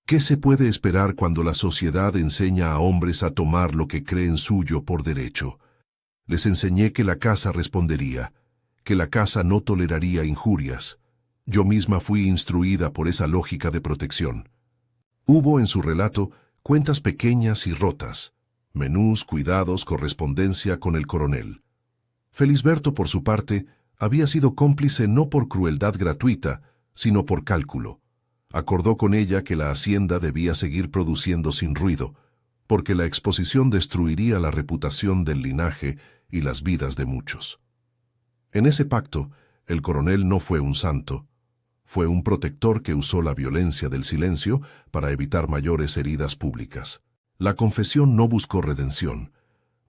«¿Qué se puede esperar cuando la sociedad enseña a hombres a tomar lo que creen suyo por derecho? Les enseñé que la casa respondería, que la casa no toleraría injurias. Yo misma fui instruida por esa lógica de protección». Hubo en su relato cuentas pequeñas y rotas, menús, cuidados, correspondencia con el coronel. Felisberto, por su parte, había sido cómplice no por crueldad gratuita, sino por cálculo. Acordó con ella que la hacienda debía seguir produciendo sin ruido, porque la exposición destruiría la reputación del linaje y las vidas de muchos. En ese pacto, el coronel no fue un santo, fue un protector que usó la violencia del silencio para evitar mayores heridas públicas. La confesión no buscó redención,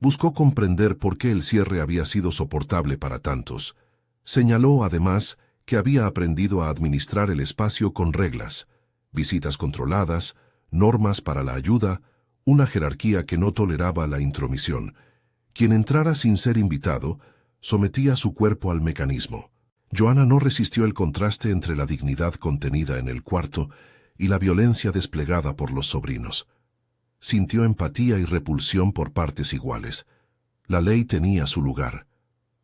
buscó comprender por qué el cierre había sido soportable para tantos. Señaló, además, que había aprendido a administrar el espacio con reglas, visitas controladas, normas para la ayuda, una jerarquía que no toleraba la intromisión. Quien entrara sin ser invitado, sometía su cuerpo al mecanismo. Johanna no resistió el contraste entre la dignidad contenida en el cuarto y la violencia desplegada por los sobrinos. Sintió empatía y repulsión por partes iguales. La ley tenía su lugar.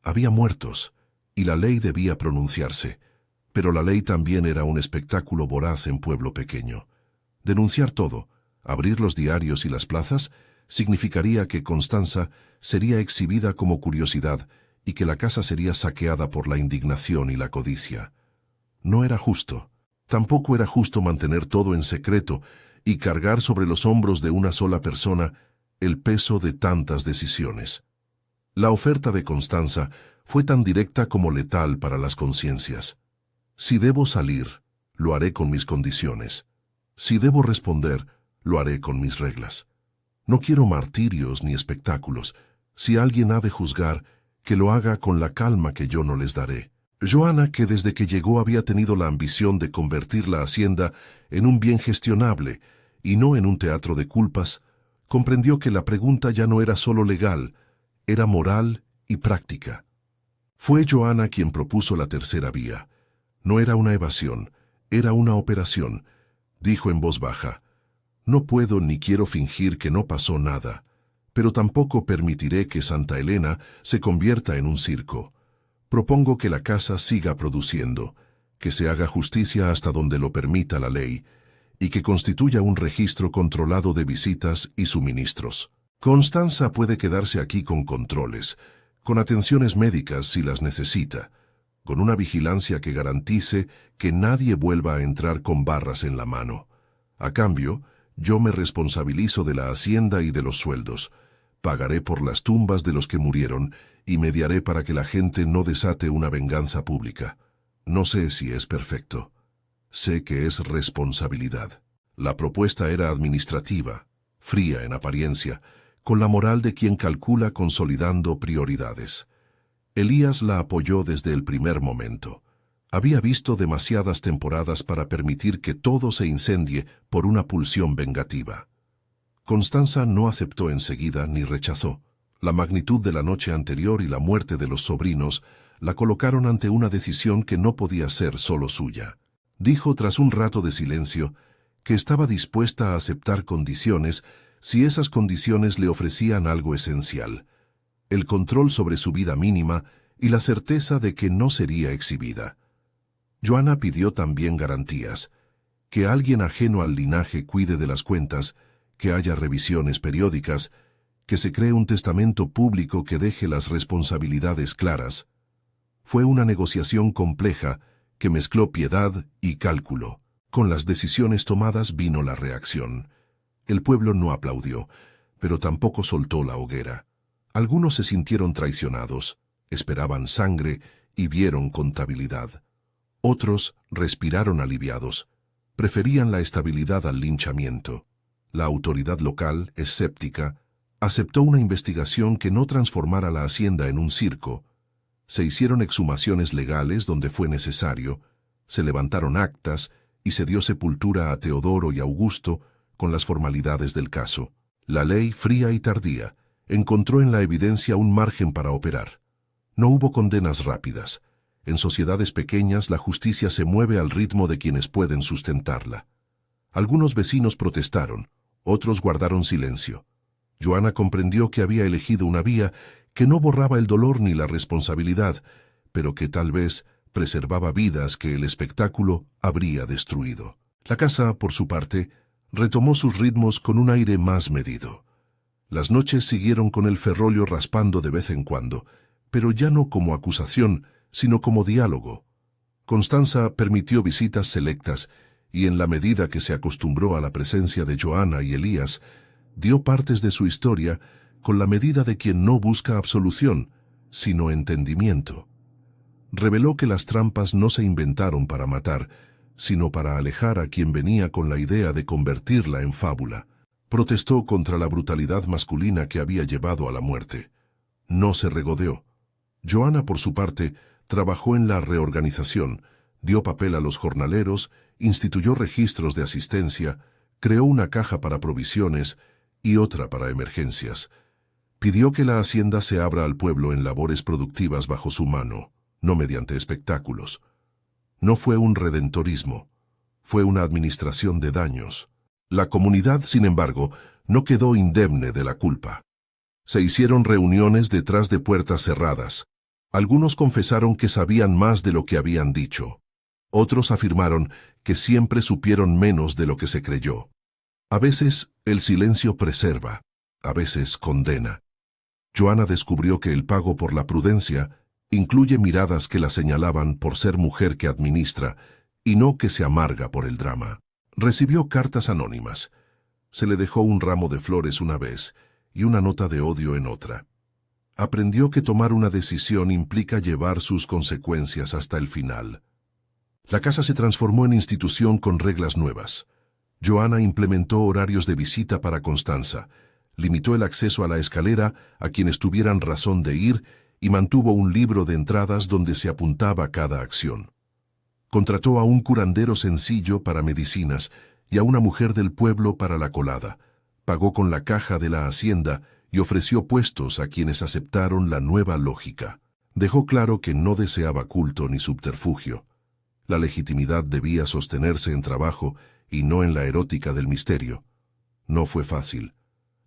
Había muertos, y la ley debía pronunciarse, pero la ley también era un espectáculo voraz en pueblo pequeño. Denunciar todo, abrir los diarios y las plazas, significaría que Constanza sería exhibida como curiosidad y que la casa sería saqueada por la indignación y la codicia. No era justo. Tampoco era justo mantener todo en secreto y cargar sobre los hombros de una sola persona el peso de tantas decisiones. La oferta de Constanza fue tan directa como letal para las conciencias. Si debo salir, lo haré con mis condiciones. Si debo responder, lo haré con mis reglas. No quiero martirios ni espectáculos. Si alguien ha de juzgar, que lo haga con la calma que yo no les daré. Joana, que desde que llegó había tenido la ambición de convertir la hacienda en un bien gestionable y no en un teatro de culpas, comprendió que la pregunta ya no era solo legal, era moral y práctica. Fue Joana quien propuso la tercera vía. No era una evasión, era una operación. Dijo en voz baja: «No puedo ni quiero fingir que no pasó nada, pero tampoco permitiré que Santa Elena se convierta en un circo. Propongo que la casa siga produciendo, que se haga justicia hasta donde lo permita la ley, y que constituya un registro controlado de visitas y suministros. Constanza puede quedarse aquí con controles, con atenciones médicas si las necesita, con una vigilancia que garantice que nadie vuelva a entrar con barras en la mano. A cambio, yo me responsabilizo de la hacienda y de los sueldos. Pagaré por las tumbas de los que murieron y mediaré para que la gente no desate una venganza pública. No sé si es perfecto. Sé que es responsabilidad». La propuesta era administrativa, fría en apariencia, con la moral de quien calcula consolidando prioridades. Elías la apoyó desde el primer momento. Había visto demasiadas temporadas para permitir que todo se incendie por una pulsión vengativa. Constanza no aceptó enseguida ni rechazó. La magnitud de la noche anterior y la muerte de los sobrinos la colocaron ante una decisión que no podía ser solo suya. Dijo tras un rato de silencio que estaba dispuesta a aceptar condiciones si esas condiciones le ofrecían algo esencial: el control sobre su vida mínima y la certeza de que no sería exhibida. Joana pidió también garantías: que alguien ajeno al linaje cuide de las cuentas, que haya revisiones periódicas, que se cree un testamento público que deje las responsabilidades claras. Fue una negociación compleja que mezcló piedad y cálculo. Con las decisiones tomadas vino la reacción. El pueblo no aplaudió, pero tampoco soltó la hoguera. Algunos se sintieron traicionados, esperaban sangre y vieron contabilidad. Otros respiraron aliviados, preferían la estabilidad al linchamiento. La autoridad local, escéptica, aceptó una investigación que no transformara la hacienda en un circo. Se hicieron exhumaciones legales donde fue necesario, se levantaron actas y se dio sepultura a Teodoro y Augusto con las formalidades del caso. La ley, fría y tardía, encontró en la evidencia un margen para operar. No hubo condenas rápidas. En sociedades pequeñas la justicia se mueve al ritmo de quienes pueden sustentarla. Algunos vecinos protestaron, otros guardaron silencio. Joana comprendió que había elegido una vía que no borraba el dolor ni la responsabilidad, pero que tal vez preservaba vidas que el espectáculo habría destruido. La casa, por su parte, retomó sus ritmos con un aire más medido. Las noches siguieron con el ferrollo raspando de vez en cuando, pero ya no como acusación, sino como diálogo. Constanza permitió visitas selectas y, en la medida que se acostumbró a la presencia de Joana y Elías, dio partes de su historia con la medida de quien no busca absolución, sino entendimiento. Reveló que las trampas no se inventaron para matar, sino para alejar a quien venía con la idea de convertirla en fábula. Protestó contra la brutalidad masculina que había llevado a la muerte. No se regodeó. Joana, por su parte, trabajó en la reorganización, dio papel a los jornaleros, instituyó registros de asistencia, creó una caja para provisiones y otra para emergencias. Pidió que la hacienda se abra al pueblo en labores productivas bajo su mano, no mediante espectáculos. No fue un redentorismo, fue una administración de daños. La comunidad, sin embargo, no quedó indemne de la culpa. Se hicieron reuniones detrás de puertas cerradas. Algunos confesaron que sabían más de lo que habían dicho. Otros afirmaron que siempre supieron menos de lo que se creyó. A veces el silencio preserva, a veces condena. Joana descubrió que el pago por la prudencia incluye miradas que la señalaban por ser mujer que administra y no que se amarga por el drama. Recibió cartas anónimas. Se le dejó un ramo de flores una vez y una nota de odio en otra. Aprendió que tomar una decisión implica llevar sus consecuencias hasta el final. La casa se transformó en institución con reglas nuevas. Joana implementó horarios de visita para Constanza, limitó el acceso a la escalera a quienes tuvieran razón de ir y mantuvo un libro de entradas donde se apuntaba cada acción. Contrató a un curandero sencillo para medicinas y a una mujer del pueblo para la colada. Pagó con la caja de la hacienda y ofreció puestos a quienes aceptaron la nueva lógica. Dejó claro que no deseaba culto ni subterfugio. La legitimidad debía sostenerse en trabajo y no en la erótica del misterio. No fue fácil.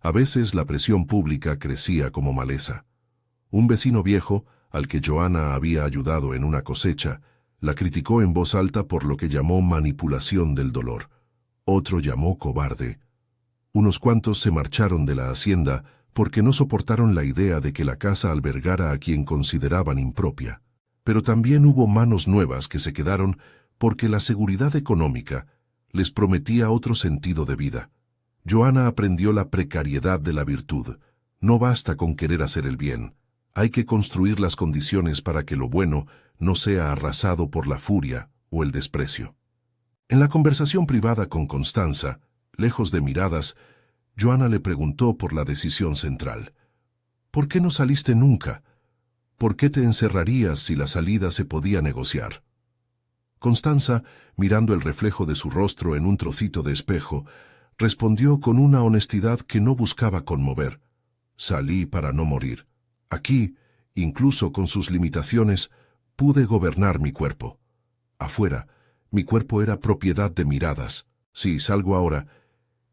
A veces la presión pública crecía como maleza. Un vecino viejo, al que Joanna había ayudado en una cosecha, la criticó en voz alta por lo que llamó manipulación del dolor. Otro llamó cobarde. Unos cuantos se marcharon de la hacienda porque no soportaron la idea de que la casa albergara a quien consideraban impropia. Pero también hubo manos nuevas que se quedaron porque la seguridad económica les prometía otro sentido de vida. Joanna aprendió la precariedad de la virtud. No basta con querer hacer el bien. Hay que construir las condiciones para que lo bueno no sea arrasado por la furia o el desprecio. En la conversación privada con Constanza, lejos de miradas, Joanna le preguntó por la decisión central. ¿Por qué no saliste nunca? ¿Por qué te encerrarías si la salida se podía negociar? Constanza, mirando el reflejo de su rostro en un trocito de espejo, respondió con una honestidad que no buscaba conmover. Salí para no morir. Aquí, incluso con sus limitaciones, pude gobernar mi cuerpo. Afuera, mi cuerpo era propiedad de miradas. Si salgo ahora,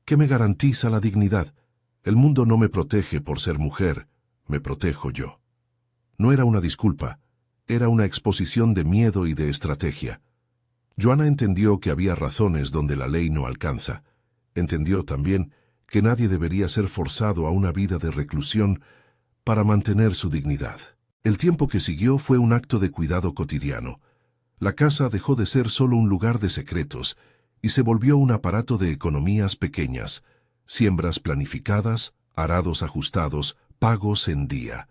¿qué me garantiza la dignidad? El mundo no me protege por ser mujer, me protejo yo. No era una disculpa, era una exposición de miedo y de estrategia. Joanna entendió que había razones donde la ley no alcanza. Entendió también que nadie debería ser forzado a una vida de reclusión para mantener su dignidad. El tiempo que siguió fue un acto de cuidado cotidiano. La casa dejó de ser solo un lugar de secretos y se volvió un aparato de economías pequeñas, siembras planificadas, arados ajustados, pagos en día.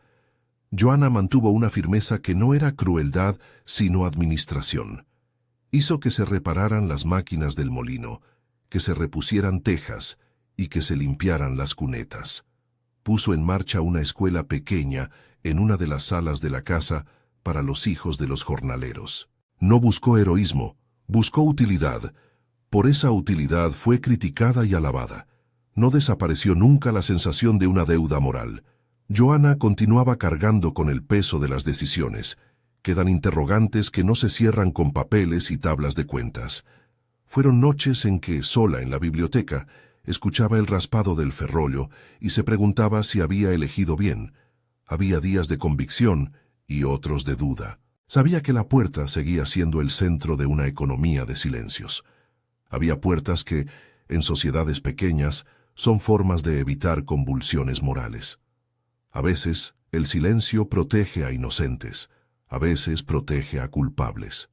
Joanna mantuvo una firmeza que no era crueldad, sino administración. Hizo que se repararan las máquinas del molino, que se repusieran tejas y que se limpiaran las cunetas. Puso en marcha una escuela pequeña en una de las salas de la casa para los hijos de los jornaleros. No buscó heroísmo, buscó utilidad. Por esa utilidad fue criticada y alabada. No desapareció nunca la sensación de una deuda moral. Joanna continuaba cargando con el peso de las decisiones. Quedan interrogantes que no se cierran con papeles y tablas de cuentas. Fueron noches en que, sola en la biblioteca, escuchaba el raspado del ferrollo y se preguntaba si había elegido bien. Había días de convicción y otros de duda. Sabía que la puerta seguía siendo el centro de una economía de silencios. Había puertas que, en sociedades pequeñas, son formas de evitar convulsiones morales. A veces, el silencio protege a inocentes, a veces protege a culpables.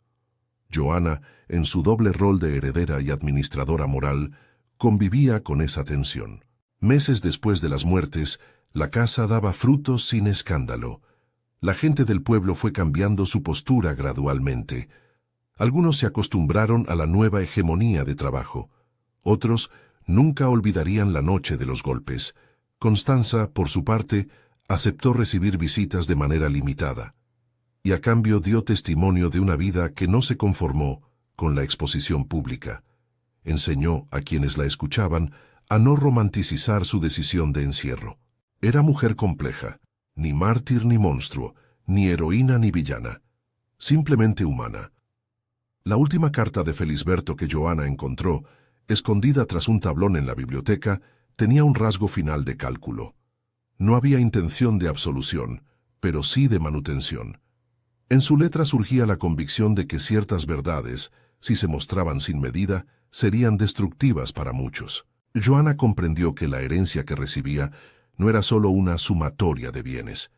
Joanna, en su doble rol de heredera y administradora moral, convivía con esa tensión. Meses después de las muertes, la casa daba frutos sin escándalo. La gente del pueblo fue cambiando su postura gradualmente. Algunos se acostumbraron a la nueva hegemonía de trabajo. Otros nunca olvidarían la noche de los golpes. Constanza, por su parte, aceptó recibir visitas de manera limitada, y a cambio dio testimonio de una vida que no se conformó con la exposición pública. Enseñó a quienes la escuchaban a no romanticizar su decisión de encierro. Era mujer compleja, ni mártir ni monstruo, ni heroína ni villana, simplemente humana. La última carta de Felisberto que Joanna encontró, escondida tras un tablón en la biblioteca, tenía un rasgo final de cálculo. No había intención de absolución, pero sí de manutención. En su letra surgía la convicción de que ciertas verdades, si se mostraban sin medida, serían destructivas para muchos. Joanna comprendió que la herencia que recibía no era solo una sumatoria de bienes.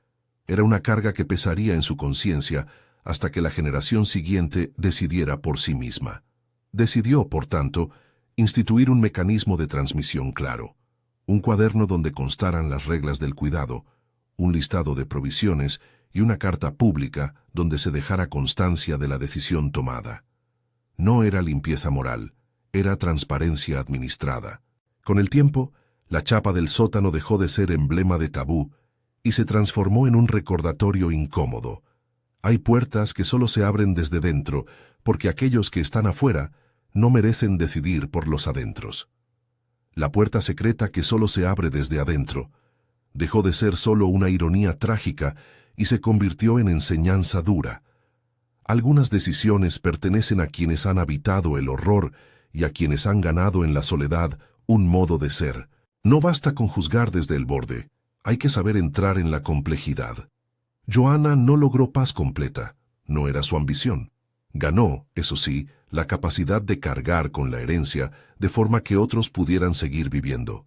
Era una carga que pesaría en su conciencia hasta que la generación siguiente decidiera por sí misma. Decidió, por tanto, instituir un mecanismo de transmisión claro, un cuaderno donde constaran las reglas del cuidado, un listado de provisiones y una carta pública donde se dejara constancia de la decisión tomada. No era limpieza moral, era transparencia administrada. Con el tiempo, la chapa del sótano dejó de ser emblema de tabú y se transformó en un recordatorio incómodo. Hay puertas que solo se abren desde dentro, porque aquellos que están afuera no merecen decidir por los adentros. La puerta secreta que solo se abre desde adentro dejó de ser solo una ironía trágica y se convirtió en enseñanza dura. Algunas decisiones pertenecen a quienes han habitado el horror y a quienes han ganado en la soledad un modo de ser. No basta con juzgar desde el borde, hay que saber entrar en la complejidad. Joanna no logró paz completa, no era su ambición. Ganó, eso sí, la capacidad de cargar con la herencia de forma que otros pudieran seguir viviendo.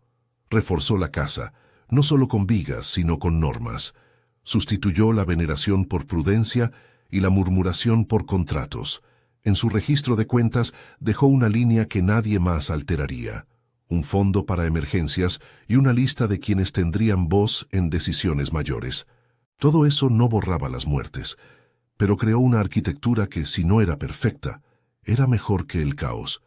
Reforzó la casa, no solo con vigas, sino con normas. Sustituyó la veneración por prudencia y la murmuración por contratos. En su registro de cuentas dejó una línea que nadie más alteraría, un fondo para emergencias y una lista de quienes tendrían voz en decisiones mayores. Todo eso no borraba las muertes, pero creó una arquitectura que, si no era perfecta, era mejor que el caos.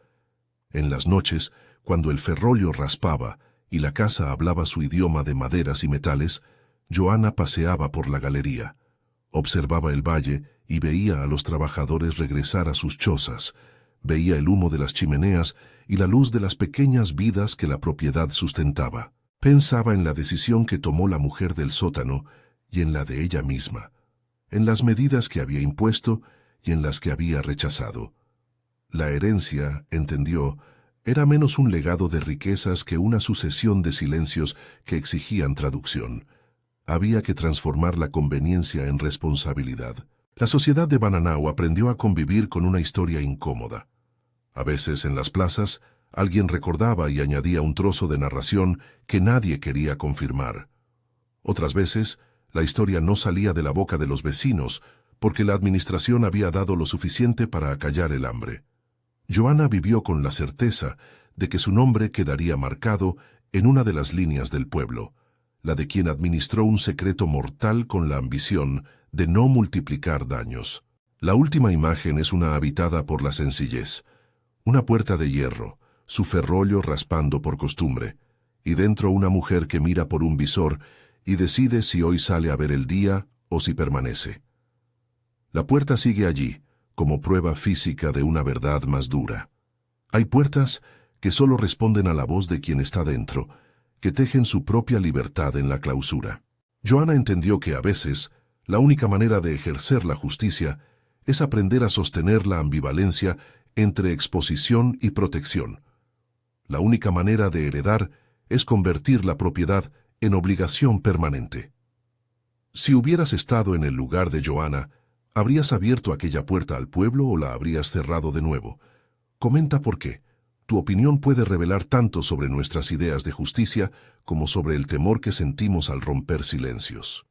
En las noches, cuando el ferrollo raspaba y la casa hablaba su idioma de maderas y metales, Joanna paseaba por la galería, observaba el valle y veía a los trabajadores regresar a sus chozas, veía el humo de las chimeneas y la luz de las pequeñas vidas que la propiedad sustentaba. Pensaba en la decisión que tomó la mujer del sótano y en la de ella misma, en las medidas que había impuesto y en las que había rechazado. La herencia, entendió, era menos un legado de riquezas que una sucesión de silencios que exigían traducción. Había que transformar la conveniencia en responsabilidad. La sociedad de Bananao aprendió a convivir con una historia incómoda. A veces en las plazas, alguien recordaba y añadía un trozo de narración que nadie quería confirmar. Otras veces, la historia no salía de la boca de los vecinos porque la administración había dado lo suficiente para acallar el hambre. Joanna vivió con la certeza de que su nombre quedaría marcado en una de las líneas del pueblo, la de quien administró un secreto mortal con la ambición de no multiplicar daños. La última imagen es una habitada por la sencillez, una puerta de hierro, su ferrollo raspando por costumbre, y dentro una mujer que mira por un visor y decide si hoy sale a ver el día o si permanece. La puerta sigue allí, como prueba física de una verdad más dura. Hay puertas que solo responden a la voz de quien está dentro, que tejen su propia libertad en la clausura. Joanna entendió que a veces la única manera de ejercer la justicia es aprender a sostener la ambivalencia entre exposición y protección. La única manera de heredar es convertir la propiedad en obligación permanente. Si hubieras estado en el lugar de Joanna, ¿habrías abierto aquella puerta al pueblo o la habrías cerrado de nuevo? Comenta por qué. Tu opinión puede revelar tanto sobre nuestras ideas de justicia como sobre el temor que sentimos al romper silencios.